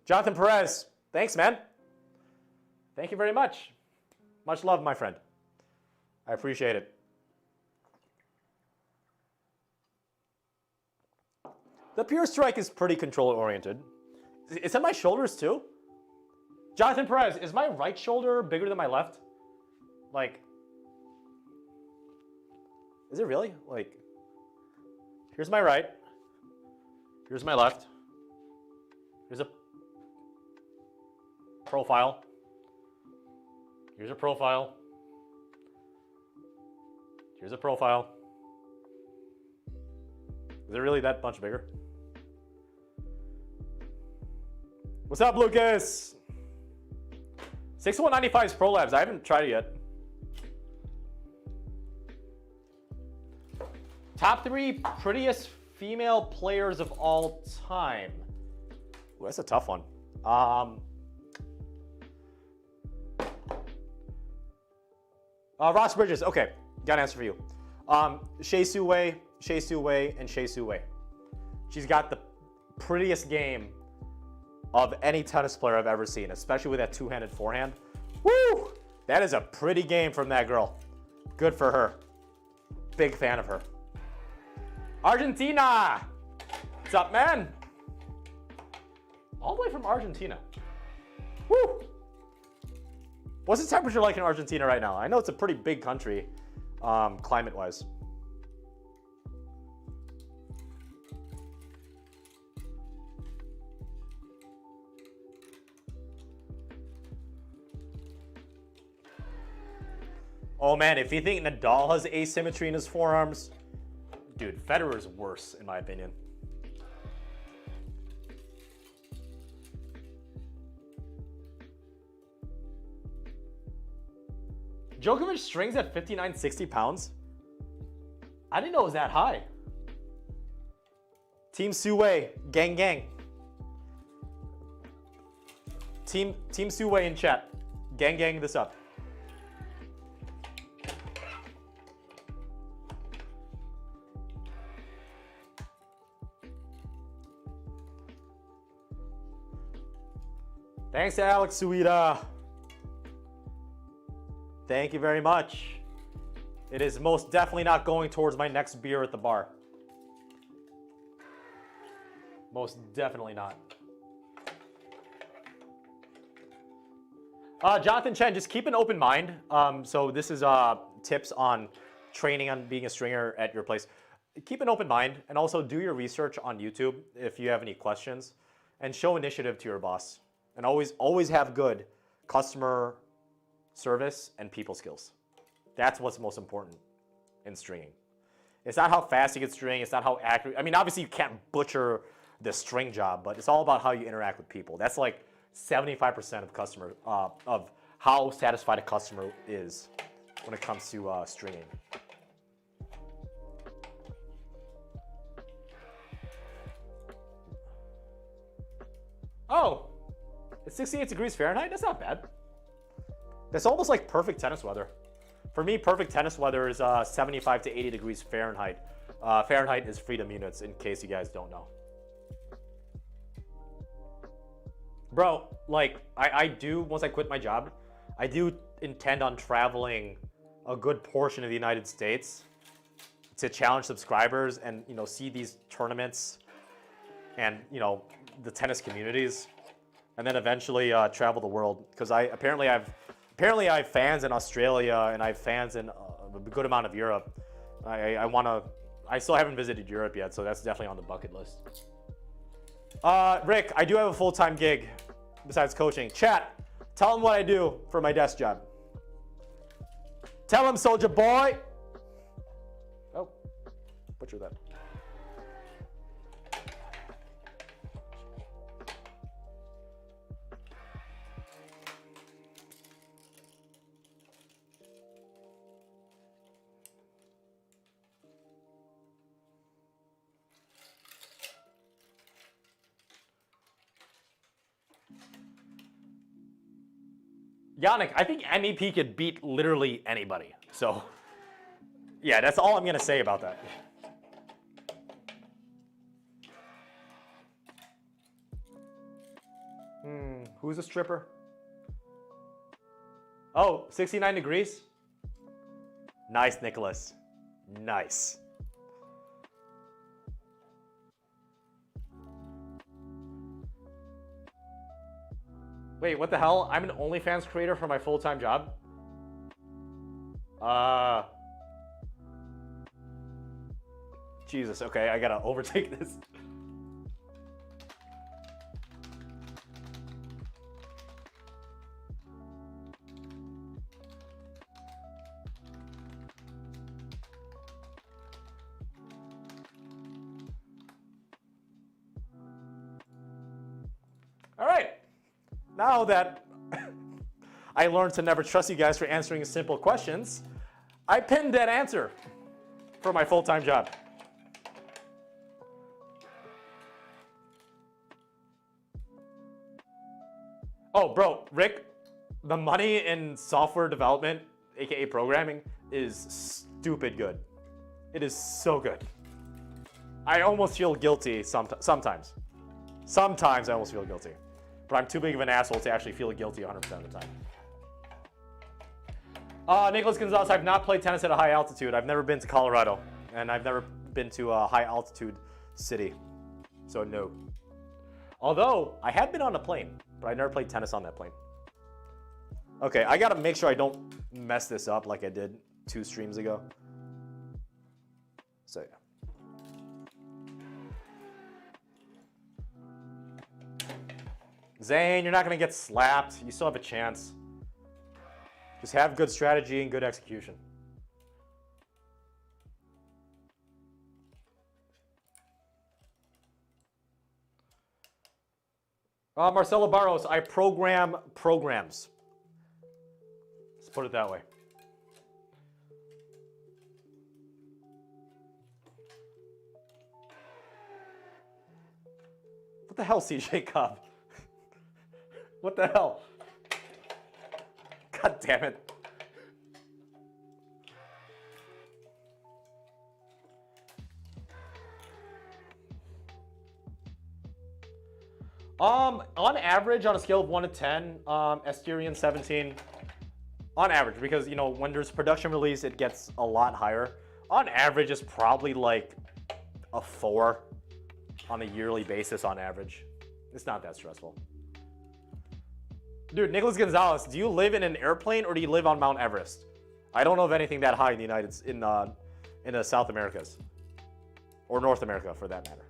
Jonathan Perez, thanks, man. Thank you very much. Much love, my friend. I appreciate it. The Pure Strike is pretty controller-oriented. Is it my shoulders, too? Jonathan Perez, is my right shoulder bigger than my left? Like, is it really? Like, here's my right. Here's my left. Here's a profile. Here's a profile. Here's a profile. Is it really that much bigger? What's up, Lucas? 6195's Pro Labs. I haven't tried it yet. Top 3 prettiest female players of all time. Ooh, that's a tough one. Ross Bridges. Okay, got an answer for you. Shea Su Wei, and Shea Su Wei. She's got the prettiest game of any tennis player I've ever seen, especially with that two-handed forehand. Woo! That is a pretty game from that girl. Good for her. Big fan of her. Argentina! What's up, man? All the way from Argentina. Woo! What's the temperature like in Argentina right now? I know it's a pretty big country, climate-wise. Oh man, if you think Nadal has asymmetry in his forearms, dude, Federer's worse, in my opinion. Djokovic strings at 59, 60 pounds? I didn't know it was that high. Team Suwei, gang gang. Team Suwei in chat. Gang gang this up. Thanks to Alex Suida. Thank you very much. It is most definitely not going towards my next beer at the bar. Most definitely not. Jonathan Chen, just keep an open mind. So this is tips on training on being a stringer at your place. Keep an open mind and also do your research on YouTube if you have any questions, and show initiative to your boss. And always have good customer service and people skills. That's what's most important in stringing. It's not how fast you can string, it's not how accurate. I mean, obviously you can't butcher the string job, but it's all about how you interact with people. That's like 75% of customer of how satisfied a customer is when it comes to stringing. Oh, it's 68 degrees Fahrenheit? That's not bad. That's almost like perfect tennis weather. For me, perfect tennis weather is 75 to 80 degrees Fahrenheit. Fahrenheit is freedom units, in case you guys don't know. Bro, like, I do, once I quit my job, I do intend on traveling a good portion of the United States to challenge subscribers and, you know, see these tournaments and, you know, the tennis communities, and then eventually travel the world. Because apparently I have fans in Australia and I have fans in a good amount of Europe. I still haven't visited Europe yet, so that's definitely on the bucket list. Rick, I do have a full-time gig besides coaching. Chat, tell him what I do for my desk job. Tell him, soldier boy. Oh, butcher that. Yannick, I think MEP could beat literally anybody. So, yeah, that's all I'm going to say about that. Who's a stripper? Oh, 69 degrees? Nice, Nicholas. Nice. Wait, what the hell? I'm an OnlyFans creator for my full-time job? Jesus, okay, I gotta overtake this. All right. Now that I learned to never trust you guys for answering simple questions, I pinned that answer for my full-time job. Oh, bro, Rick, the money in software development, aka programming, is stupid good. It is so good. I almost feel guilty sometimes. Sometimes I almost feel guilty. But I'm too big of an asshole to actually feel guilty 100% of the time. Nicholas Gonzalez, I've not played tennis at a high altitude. I've never been to Colorado, and I've never been to a high altitude city. So no. Although, I have been on a plane, but I never played tennis on that plane. Okay, I gotta make sure I don't mess this up like I did 2 streams ago. So yeah. Zane, you're not going to get slapped. You still have a chance. Just have good strategy and good execution. Marcelo Barros, I program programs. Let's put it that way. What the hell, CJ Cobb? What the hell? God damn it. On average, on a scale of 1 to 10, Asterion 17, on average, because, you know, when there's production release, it gets a lot higher. On average, it's probably like a 4 on a yearly basis on average. It's not that stressful. Dude, Nicholas Gonzalez, do you live in an airplane or do you live on Mount Everest? I don't know of anything that high in the in the South Americas, or North America for that matter.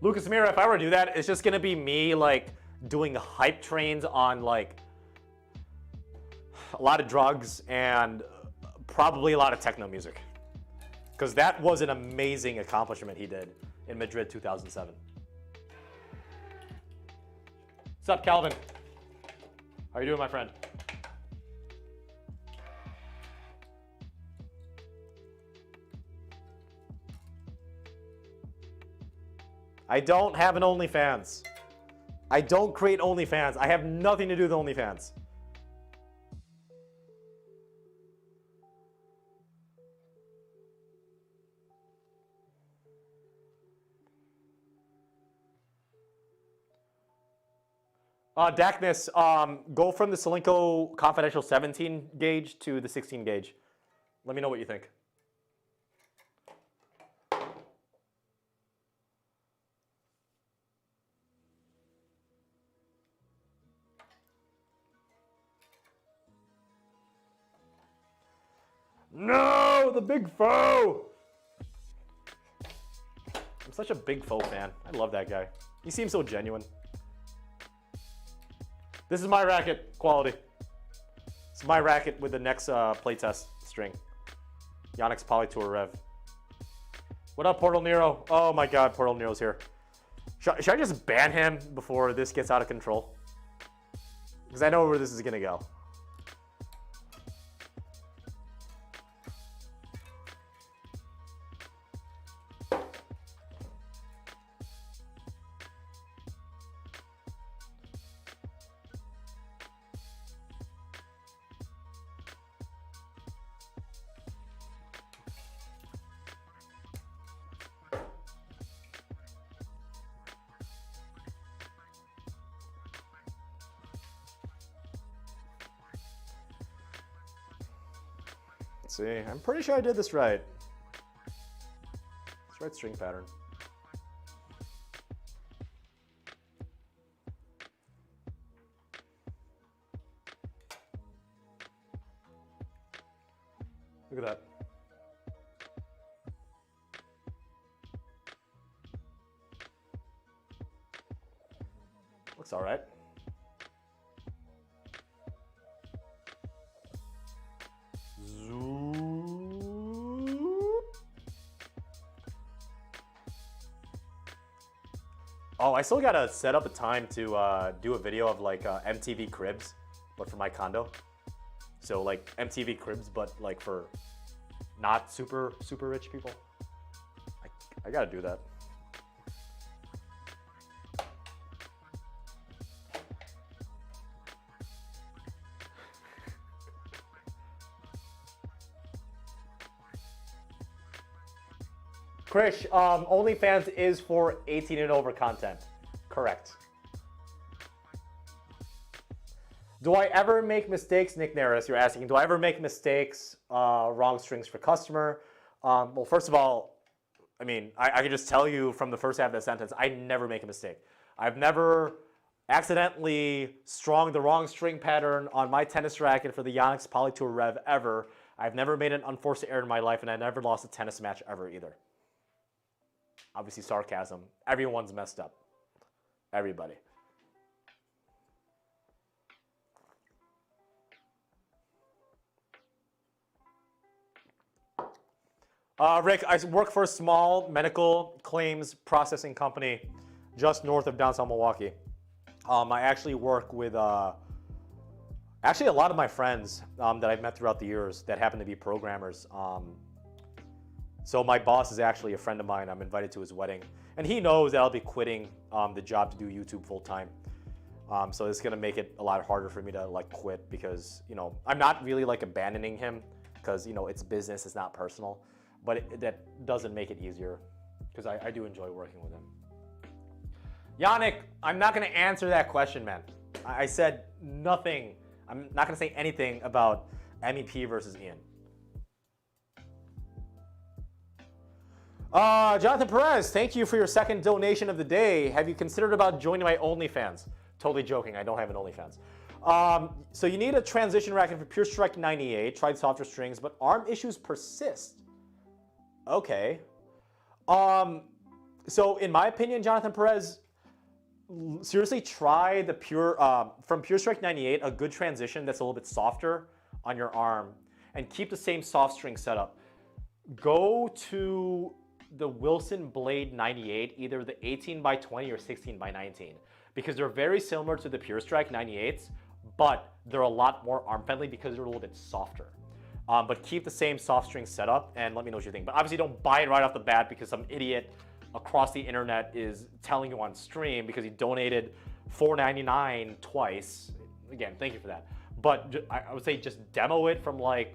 Lucas Mira, if I were to do that, it's just gonna be me like doing hype trains on like a lot of drugs and probably a lot of techno music, because that was an amazing accomplishment he did in Madrid 2007. What's up, Calvin? How you doing, my friend? I don't have an OnlyFans. I don't create OnlyFans. I have nothing to do with OnlyFans. Dakness, go from the Solinco Confidential 17 gauge to the 16 gauge. Let me know what you think. No, the big foe. I'm such a big foe fan. I love that guy. He seems so genuine. This is my racket quality. It's my racket with the next playtest string. Yonex Polytour Rev. What up, Portal Nero? Oh my god, Portal Nero's here. Should I just ban him before this gets out of control? Because I know where this is gonna go. See, I'm pretty sure I did this right. It's right string pattern. Look at that. Looks all right. Oh, I still gotta set up a time to do a video of like MTV Cribs, but for my condo. So like MTV Cribs, but like for not super rich people. I gotta do that. Krish, OnlyFans is for 18 and over content. Correct. Do I ever make mistakes, Nick Naris? You're asking, do I ever make mistakes, wrong strings for customer? Well, first of all, I mean, I can just tell you from the first half of the sentence, I never make a mistake. I've never accidentally strung the wrong string pattern on my tennis racket for the Yonex Polytour Rev ever. I've never made an unforced error in my life, and I never lost a tennis match ever either. Obviously sarcasm. Everyone's messed up. Everybody. Rick, I work for a small medical claims processing company just north of downtown Milwaukee. I actually work with actually a lot of my friends that I've met throughout the years that happen to be programmers. So my boss is actually a friend of mine. I'm invited to his wedding. And he knows that I'll be quitting the job to do YouTube full time. So it's gonna make it a lot harder for me to like quit because, you know, I'm not really like abandoning him because, you know, it's business, it's not personal. But that doesn't make it easier because I do enjoy working with him. Yannick, I'm not gonna answer that question, man. I said nothing. I'm not gonna say anything about MEP versus Ian. Jonathan Perez, thank you for your second donation of the day. Have you considered about joining my OnlyFans? Totally joking, I don't have an OnlyFans. So you need a transition racket for Pure Strike 98, tried softer strings, but arm issues persist. Okay. So in my opinion, Jonathan Perez, seriously try the from Pure Strike 98, a good transition that's a little bit softer on your arm, and keep the same soft string setup. Go to the Wilson Blade 98, either the 18 by 20 or 16 by 19, because they're very similar to the Pure Strike 98s, but they're a lot more arm friendly because they're a little bit softer. But keep the same soft string setup and let me know what you think. But obviously don't buy it right off the bat because some idiot across the internet is telling you on stream because he donated $4.99 twice. Again, thank you for that. But I would say just demo it from like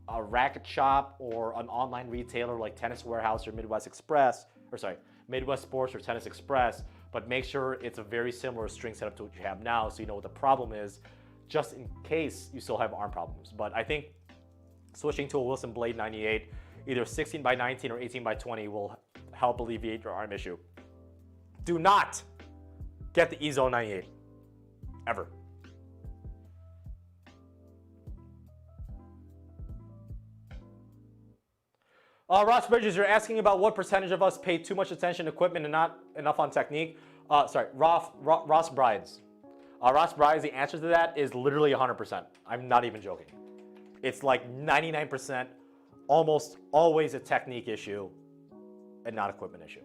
a racket shop or an online retailer like Tennis Warehouse or Midwest Express, or sorry, Midwest Sports or Tennis Express, but make sure it's a very similar string setup to what you have now so you know what the problem is, just in case you still have arm problems. But I think switching to a Wilson Blade 98, either 16 by 19 or 18 by 20 will help alleviate your arm issue. Do not get the EZone 98, ever. Ross Bridges, you're asking about what percentage of us pay too much attention to equipment and not enough on technique. Sorry, Ross Brides. Ross Brides, the answer to that is literally 100%. I'm not even joking. It's like 99%, almost always a technique issue and not equipment issue.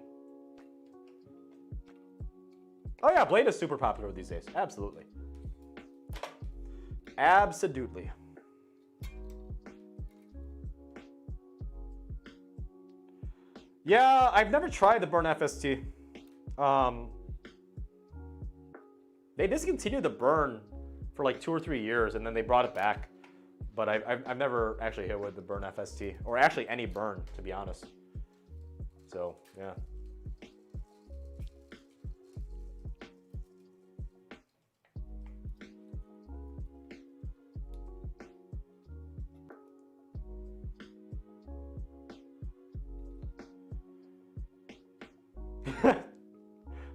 Oh yeah, Blade is super popular these days. Absolutely. Absolutely. Yeah, I've never tried the Burn FST. They discontinued the Burn for like 2 or 3 years and then they brought it back. But I've never actually hit with the Burn FST, or actually any Burn, to be honest. So, yeah.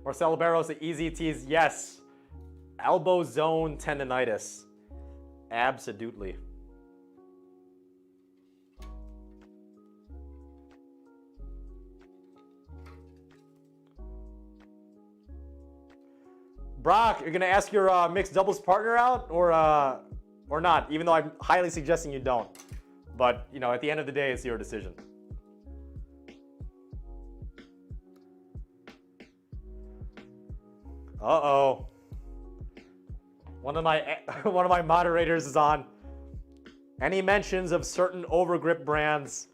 Marcelo Barros, the easy tease, yes. Elbow zone tendonitis. Absolutely. Brock, you're gonna ask your mixed doubles partner out or not? Even though I'm highly suggesting you don't. But you know, at the end of the day, it's your decision. Uh-oh. One of my moderators is on. Any mentions of certain overgrip brands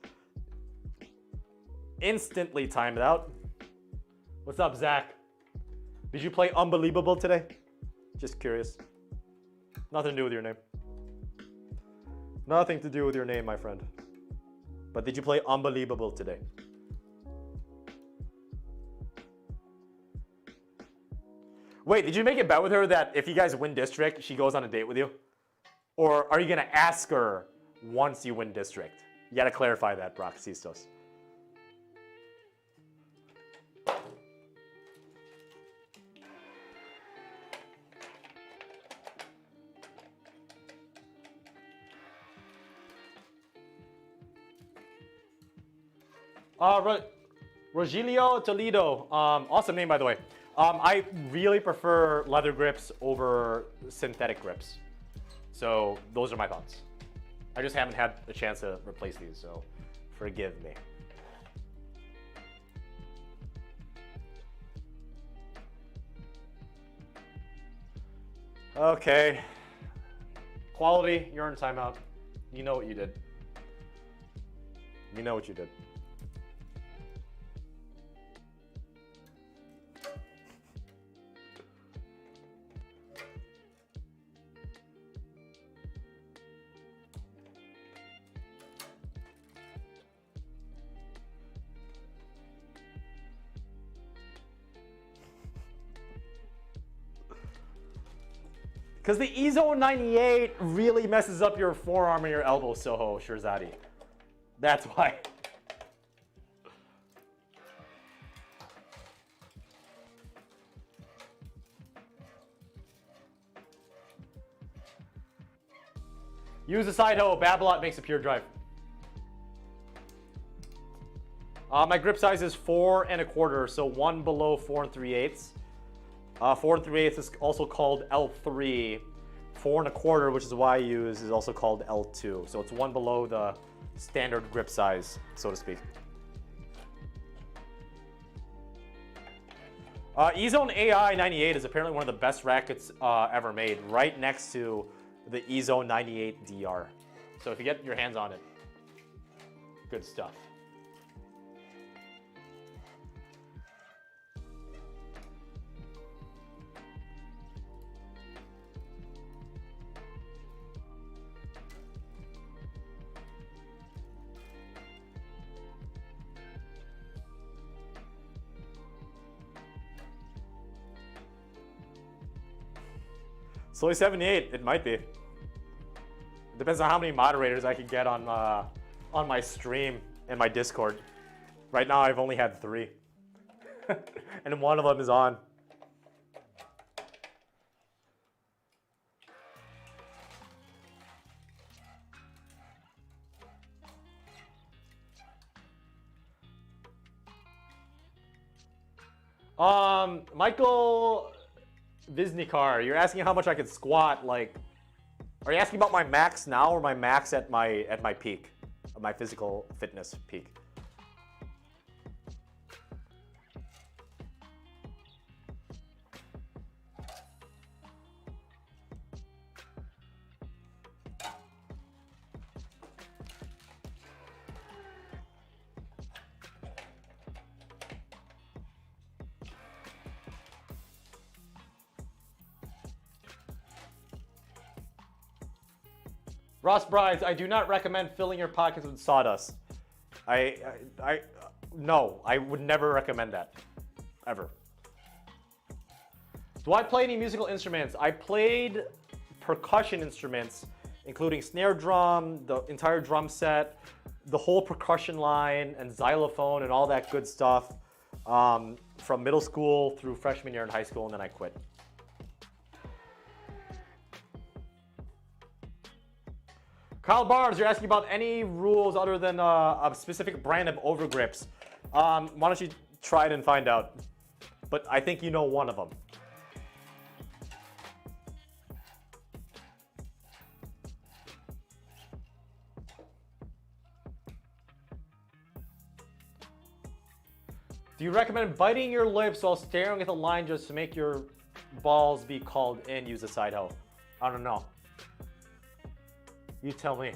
instantly timed out. What's up, Zach? Did you play Unbelievable today? Just curious. Nothing to do with your name. Nothing to do with your name, my friend. But did you play Unbelievable today? Wait, did you make a bet with her that if you guys win district, she goes on a date with you? Or are you gonna ask her once you win district? You gotta clarify that, Brock Sistos. Rogelio Toledo, awesome name by the way. I really prefer leather grips over synthetic grips. So those are my thoughts. I just haven't had a chance to replace these, so forgive me. Okay. Quality, you're in timeout. You know what you did. You know what you did. Because the EZone 98 really messes up your forearm and your elbow, Soho Shirzadi. That's why. Use a side hoe. Babolat makes a pure drive. My grip size is 4 1/4, so one below 4 3/8. 4 3/8 is also called L3. 4 1/4, which is why I use, is also called L2. So it's one below the standard grip size, so to speak. E-Zone AI 98 is apparently one of the best rackets ever made, right next to the E-Zone 98 DR. So if you get your hands on it, good stuff. Soy 78, it might be. It depends on how many moderators I can get on my stream and my Discord. Right now, I've only had 3, and one of them is on. Michael Viznikar, you're asking how much I could squat. Like, are you asking about my max now or my max at my peak, my physical fitness peak? Ross Brides, I do not recommend filling your pockets with sawdust. No, I would never recommend that, ever. Do I play any musical instruments? I played percussion instruments, including snare drum, the entire drum set, the whole percussion line, and xylophone and all that good stuff from middle school through freshman year in high school, and then I quit. Kyle Barnes, you're asking about any rules other than a specific brand of overgrips. Why don't you try it and find out? But I think you know one of them. Do you recommend biting your lips while staring at the line just to make your balls be called in? Use a side hoe. I don't know. You tell me.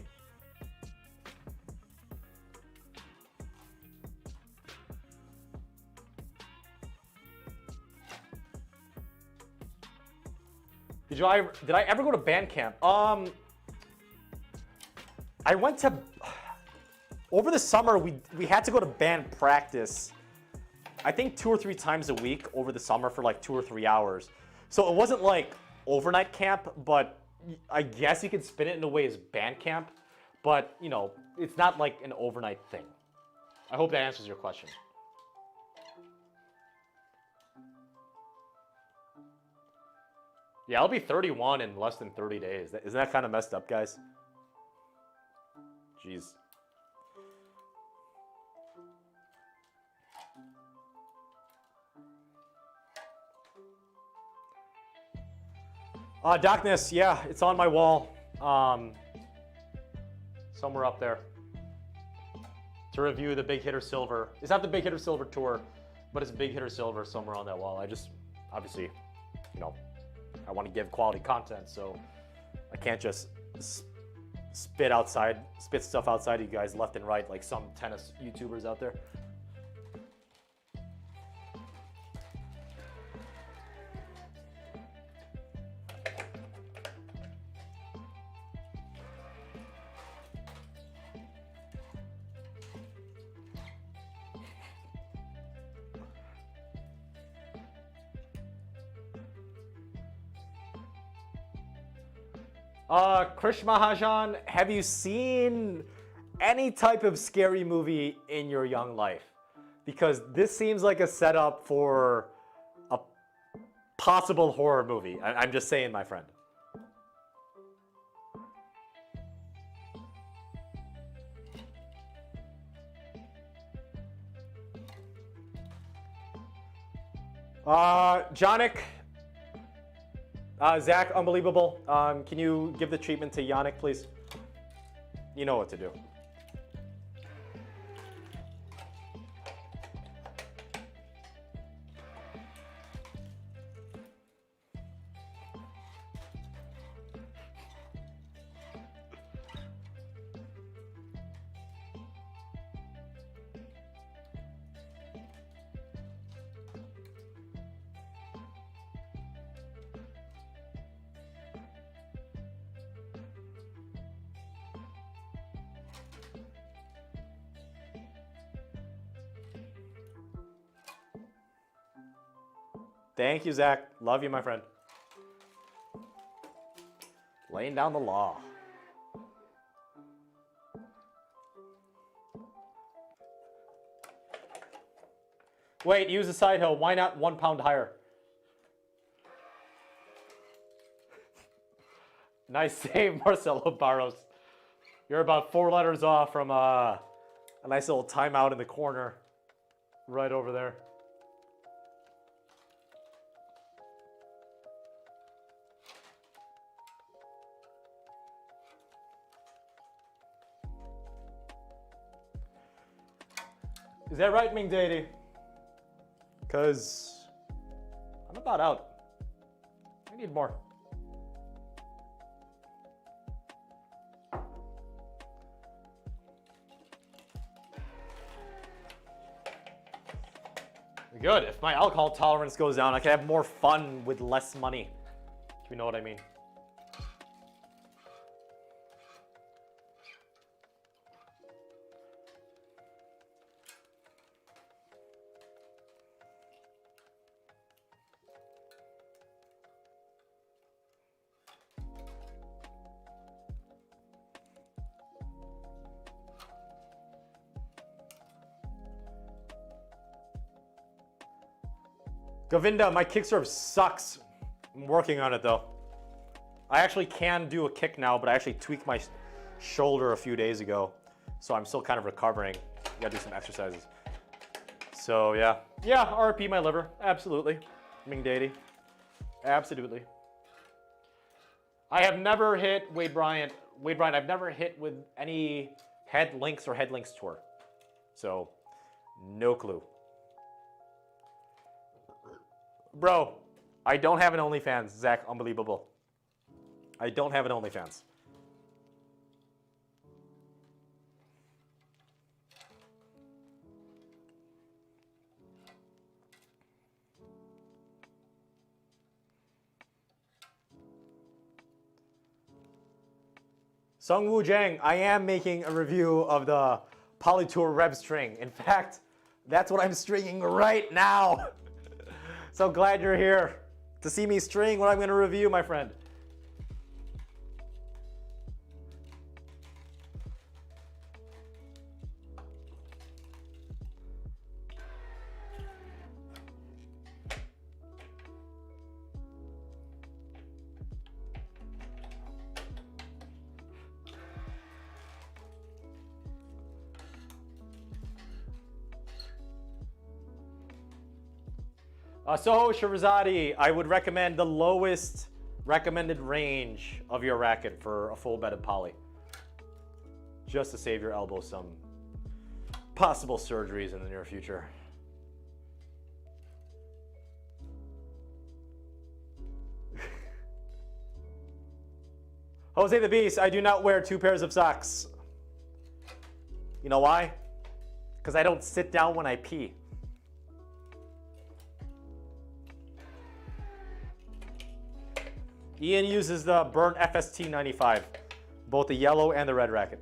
Did I ever go to band camp? I went to, over the summer we had to go to band practice, I think 2 or 3 times a week over the summer for like 2 or 3 hours. So it wasn't like overnight camp, but I guess you could spin it in a way as band camp, but you know, it's not like an overnight thing. I hope that answers your question. Yeah, I'll be 31 in less than 30 days. Isn't that kind of messed up, guys? Jeez. Darkness, yeah, it's on my wall. Somewhere up there. To review the Big Hitter Silver. It's not the Big Hitter Silver tour, but it's Big Hitter Silver somewhere on that wall. I just, obviously, you know, I want to give quality content, so I can't just spit stuff outside you guys left and right like some tennis YouTubers out there. Krish Mahajan, have you seen any type of scary movie in your young life? Because this seems like a setup for a possible horror movie. I'm just saying, my friend. Jonic. Zach, unbelievable. Can you give the treatment to Yannick, please? You know what to do. Thank you, Zach. Love you, my friend. Laying down the law. Wait, use a side hill. Why not 1 pound higher? Nice save, Marcelo Barros. You're about 4 letters off from a nice little timeout in the corner. Right over there. Is that right, Ming Daddy? Because I'm about out. I need more. Good. If my alcohol tolerance goes down, I can have more fun with less money. If you know what I mean. Govinda, my kick serve sucks. I'm working on it though. I actually can do a kick now, but I actually tweaked my shoulder a few days ago. So I'm still kind of recovering. Gotta do some exercises. So yeah. Yeah, RP my liver. Absolutely. Ming Daddy. Absolutely. I have never hit Wade Bryant. Wade Bryant, I've never hit with any head links or head links tour. So, no clue. Bro, I don't have an OnlyFans, Zach. Unbelievable. I don't have an OnlyFans. Sung Woo Jang, I am making a review of the Polytour Rev string. In fact, that's what I'm stringing right now. So glad you're here to see me string what I'm going to review, my friend. Soho Shirazadi, I would recommend the lowest recommended range of your racket for a full bedded poly. Just to save your elbow some possible surgeries in the near future. Jose the Beast, I do not wear 2 pairs of socks. You know why? Because I don't sit down when I pee. Ian uses the Burn FST 95, both the yellow and the red racket.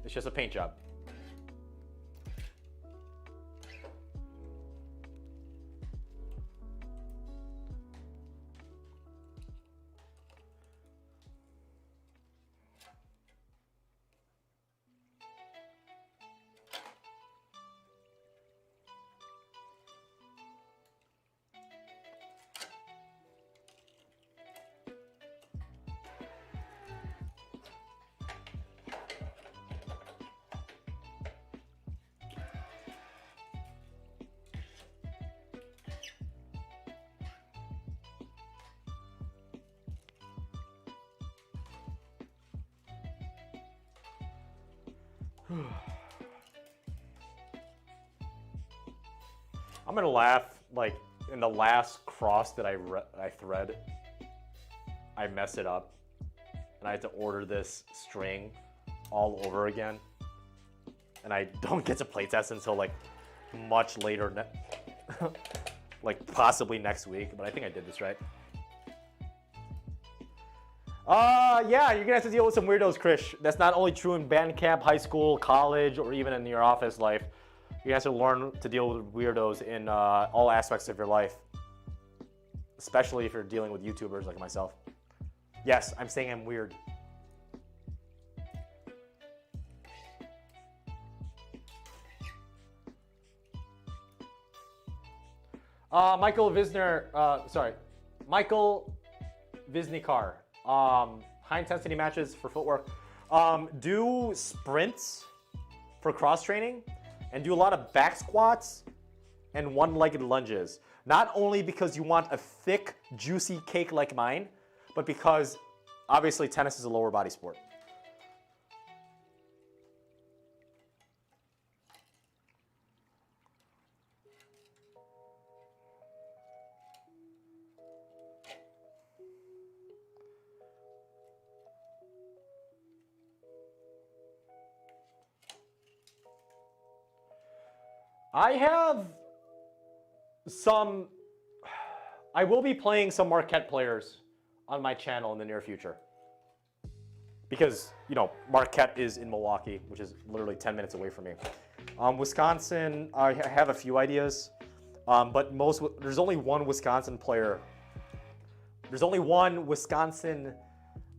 It's just a paint job. I'm gonna laugh, like in the last cross that I thread, I mess it up, and I had to order this string all over again, and I don't get to play test until like much later, like possibly next week. But I think I did this right. Yeah, you're gonna have to deal with some weirdos, Krish. That's not only true in band camp, high school, college, or even in your office life. You have to learn to deal with weirdos in all aspects of your life, especially if you're dealing with YouTubers like myself. Yes, I'm saying I'm weird. Michael Visnikar. High intensity matches for footwork. Do sprints for cross training and do a lot of back squats and one-legged lunges. Not only because you want a thick, juicy cake like mine, but because obviously tennis is a lower body sport. I will be playing some Marquette players on my channel in the near future. Because, you know, Marquette is in Milwaukee, which is literally 10 minutes away from me. Wisconsin, I have a few ideas, but there's only one Wisconsin player. There's only one Wisconsin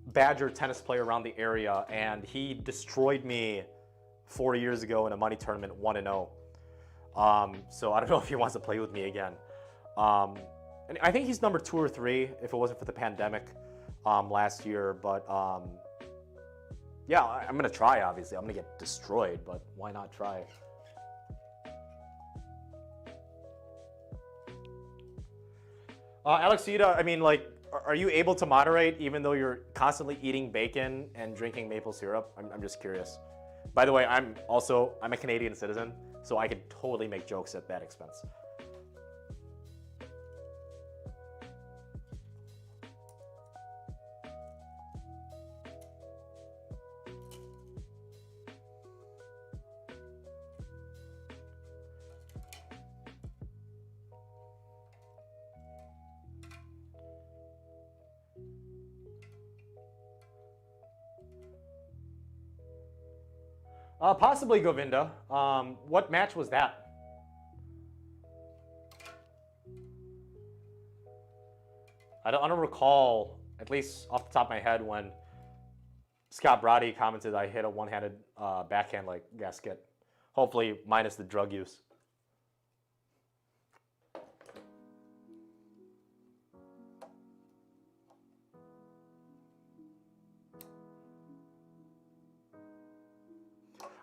Badger tennis player around the area, and he destroyed me 4 years ago in a money tournament, 1-0. So I don't know if he wants to play with me again. And I think he's number 2 or 3 if it wasn't for the pandemic last year. But yeah, I'm going to try, obviously. I'm going to get destroyed, but why not try? Alexita, I mean, like, are you able to moderate even though you're constantly eating bacon and drinking maple syrup? I'm just curious. By the way, I'm a Canadian citizen, so I could totally make jokes at that expense. Possibly Govinda. What match was that? I don't recall, at least off the top of my head, when Scott Brody commented I hit a one-handed backhand like gasket. Hopefully minus the drug use.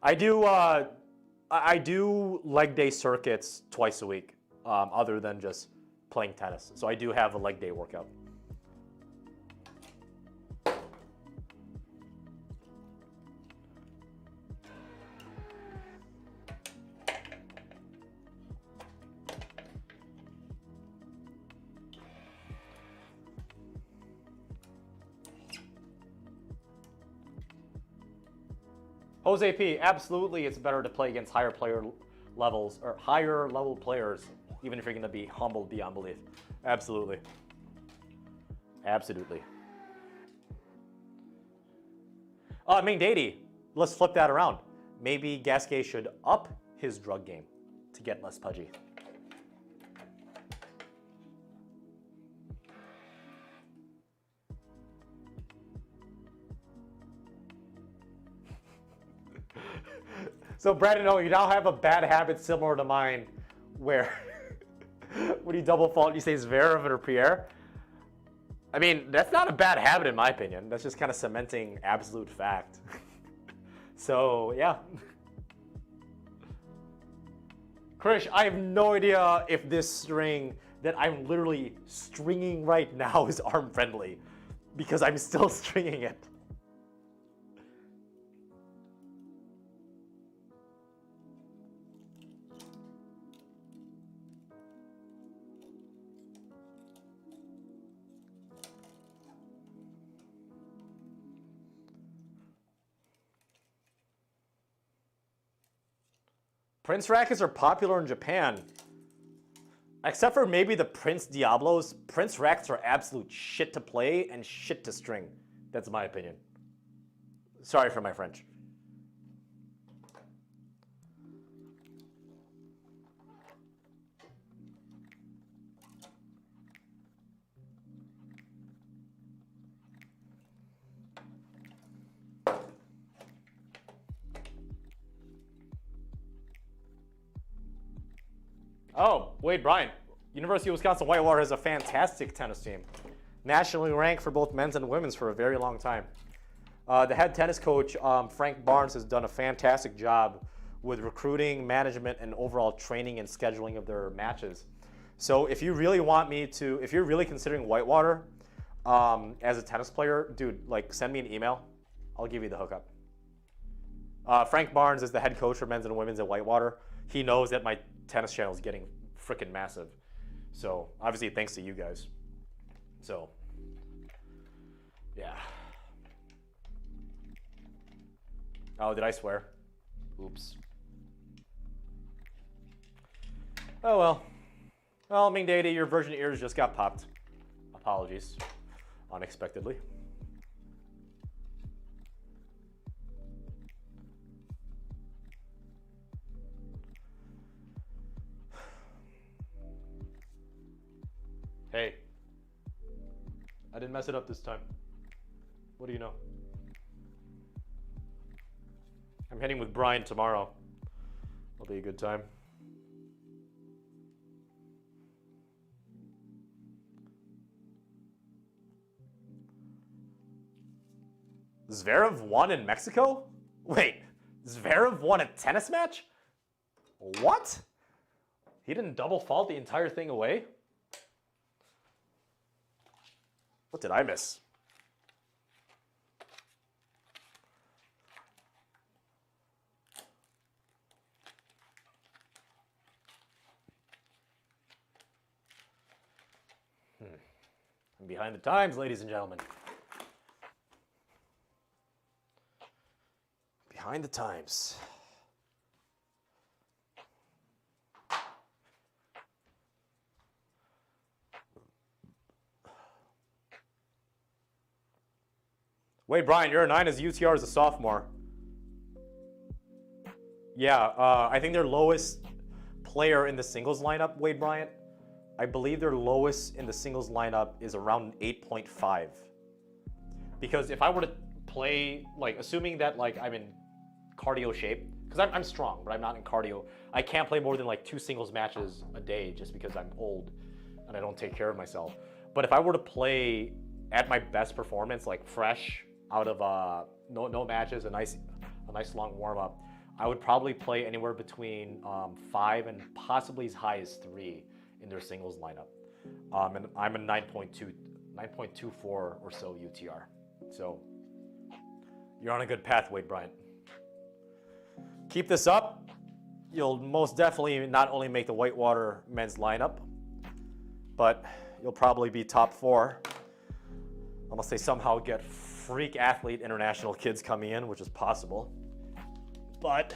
I do leg day circuits twice a week, other than just playing tennis. So I do have a leg day workout. Jose P, absolutely it's better to play against higher level players, even if you're going to be humbled beyond belief. Absolutely. Absolutely. Ming Dady, let's flip that around. Maybe Gasquet should up his drug game to get less pudgy. So Brandon, you now have a bad habit similar to mine, where when you double fault, you say Zverev or Pierre. I mean, that's not a bad habit in my opinion. That's just kind of cementing absolute fact. So yeah. Krish, I have no idea if this string that I'm literally stringing right now is arm friendly, because I'm still stringing it. Prince rackets are popular in Japan. Except for maybe the Prince Diablos, Prince rackets are absolute shit to play and shit to string. That's my opinion. Sorry for my French. Oh, Wade Bryant. University of Wisconsin-Whitewater has a fantastic tennis team. Nationally ranked for both men's and women's for a very long time. The head tennis coach, Frank Barnes, has done a fantastic job with recruiting, management, and overall training and scheduling of their matches. So if you really want me to, if you're really considering Whitewater as a tennis player, dude, like send me an email. I'll give you the hookup. Frank Barnes is the head coach for men's and women's at Whitewater. He knows that my tennis channel is getting freaking massive. So obviously thanks to you guys. So yeah. Oh, did I swear? Oops. Oh well. Well, Ming Data, your virgin ears just got popped. Apologies. Unexpectedly. Hey. I didn't mess it up this time. What do you know? I'm heading with Brian tomorrow. It'll be a good time. Zverev won in Mexico? Wait, Zverev won a tennis match? What? He didn't double fault the entire thing away? What did I miss? I'm behind the times, ladies and gentlemen. Behind the times. Wait, Brian, you're a 9 as UTR as a sophomore. Yeah, I think their lowest player in the singles lineup, Wade Bryant, I believe their lowest in the singles lineup is around 8.5. Because if I were to play, like, assuming that, like, I'm in cardio shape, because I'm strong, but I'm not in cardio, I can't play more than, like, 2 singles matches a day just because I'm old and I don't take care of myself. But if I were to play at my best performance, like, fresh, out of no matches, a nice long warm-up, I would probably play anywhere between 5 and possibly as high as 3 in their singles lineup. And I'm a 9.24 or so UTR. So you're on a good path, Wade Bryant. Keep this up. You'll most definitely not only make the Whitewater men's lineup, but you'll probably be top 4. Unless they somehow get freak athlete international kids coming in, which is possible. But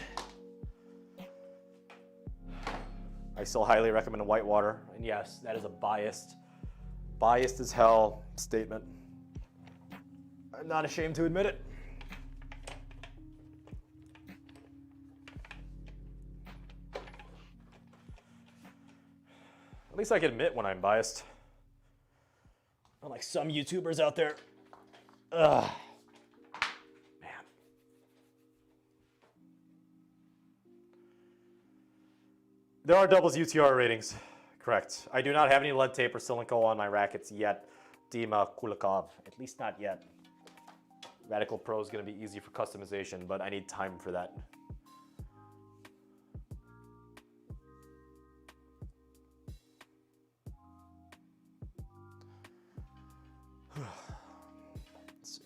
I still highly recommend Whitewater. And yes, that is a biased as hell statement. I'm not ashamed to admit it. At least I can admit when I'm biased. Unlike some YouTubers out there. Ugh. Man. There are doubles UTR ratings. Correct. I do not have any lead tape or silicone on my rackets yet. Dima Kulikov. At least not yet. Radical Pro is going to be easy for customization, but I need time for that. Let's see.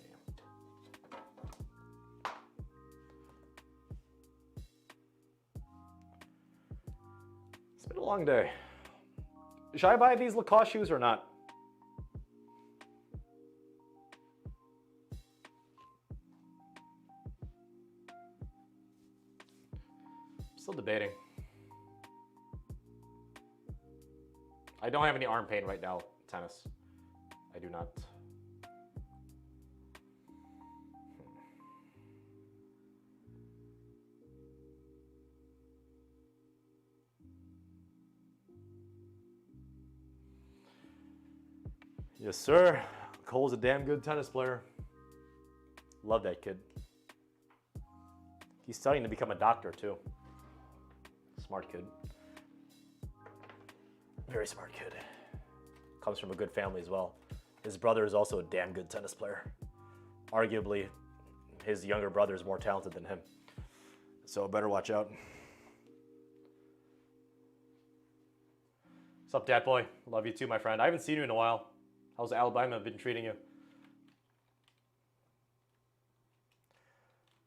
It's been a long day. Should I buy these Lacoste shoes or not? Still debating. I don't have any arm pain right now, tennis. I do not. Yes, sir. Cole's a damn good tennis player. Love that kid. He's studying to become a doctor, too. Smart kid. Very smart kid. Comes from a good family as well. His brother is also a damn good tennis player. Arguably, his younger brother is more talented than him. So better watch out. What's up, Dad Boy? Love you too, my friend. I haven't seen you in a while. How's Alabama been treating you?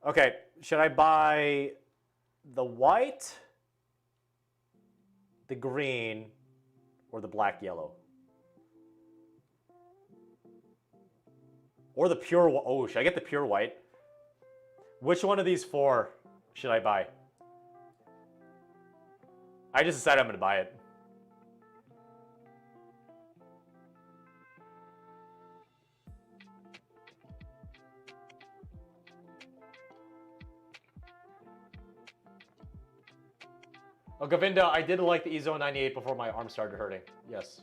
Okay, should I buy the white, the green, or the black yellow? Or the pure, oh, should I get the pure white? Which one of these four should I buy? I just decided I'm gonna buy it. Oh, Govinda, I did like the EZO 98 before my arm started hurting. Yes.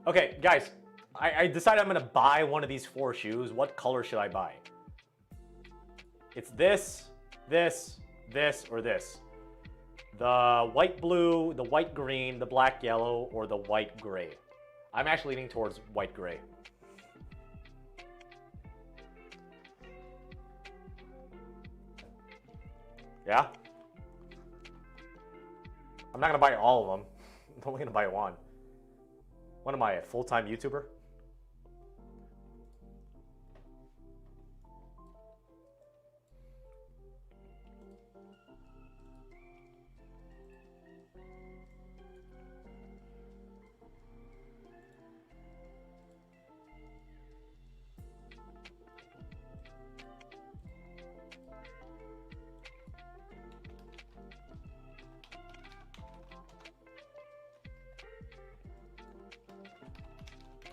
Okay, guys, I decided I'm gonna buy one of these four shoes. What color should I buy? It's this, this, this, or this. The white blue, the white green, the black yellow, or the white gray. I'm actually leaning towards white gray. Yeah? I'm not gonna buy all of them. I'm only gonna buy one. What am I, a full-time YouTuber?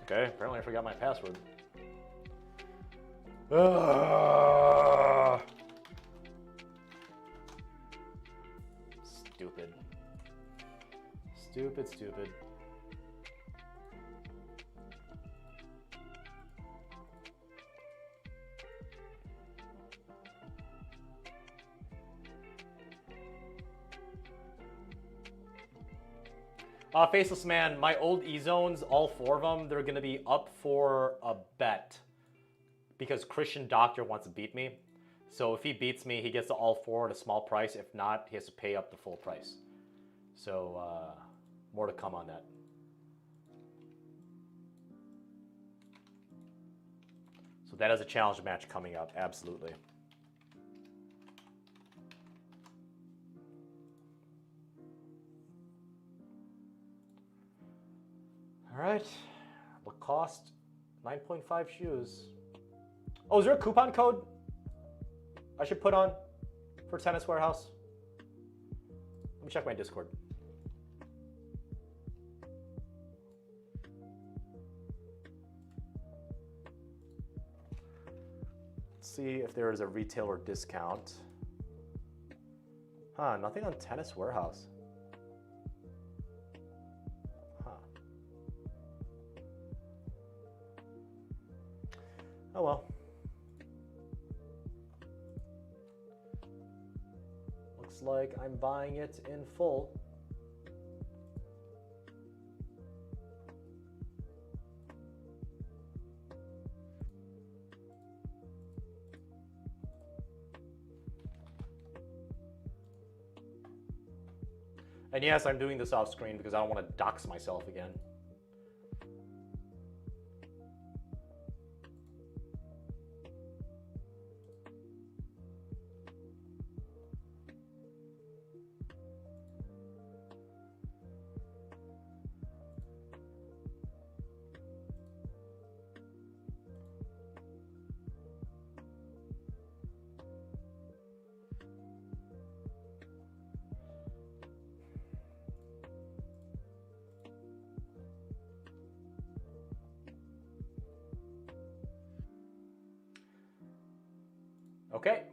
Okay, apparently I forgot my password. Stupid. Stupid, stupid. Faceless Man, my old E-Zones, all four of them, they're going to be up for a bet because Christian Doctor wants to beat me. So if he beats me, he gets the all four at a small price. If not, he has to pay up the full price. So more to come on that. So that is a challenge match coming up, absolutely. All right, Lacoste 9.5 shoes. Oh, is there a coupon code I should put on for Tennis Warehouse? Let me check my Discord. Let's see if there is a retailer discount. Huh, nothing on Tennis Warehouse. Oh well. Looks like I'm buying it in full. And yes, I'm doing this off screen because I don't want to dox myself again. Okay,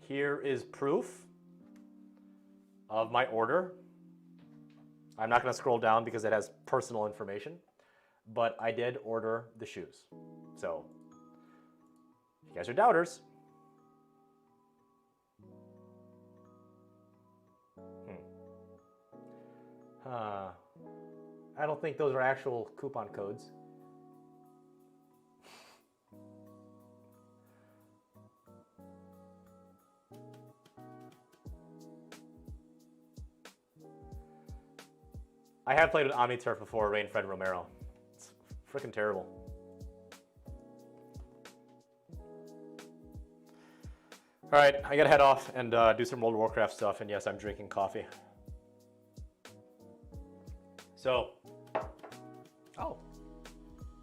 here is proof of my order. I'm not going to scroll down because it has personal information, but I did order the shoes. So, if you guys are doubters, I don't think those are actual coupon codes. I have played with OmniTurf before, Rain Fred Romero. It's freaking terrible. All right, I gotta head off and do some World of Warcraft stuff, and yes, I'm drinking coffee. So, oh,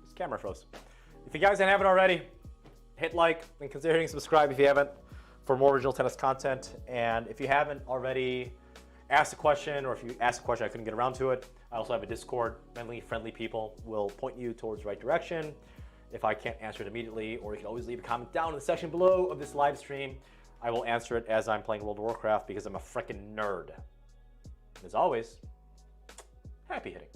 this camera froze. If you guys haven't already, hit like and consider hitting subscribe if you haven't for more original tennis content. And if you haven't already asked a question, or if you asked a question I couldn't get around to it, I also have a Discord. Friendly people will point you towards the right direction if I can't answer it immediately, or you can always leave a comment down in the section below of this live stream. I will answer it as I'm playing World of Warcraft because I'm a freaking nerd. As always, happy hitting.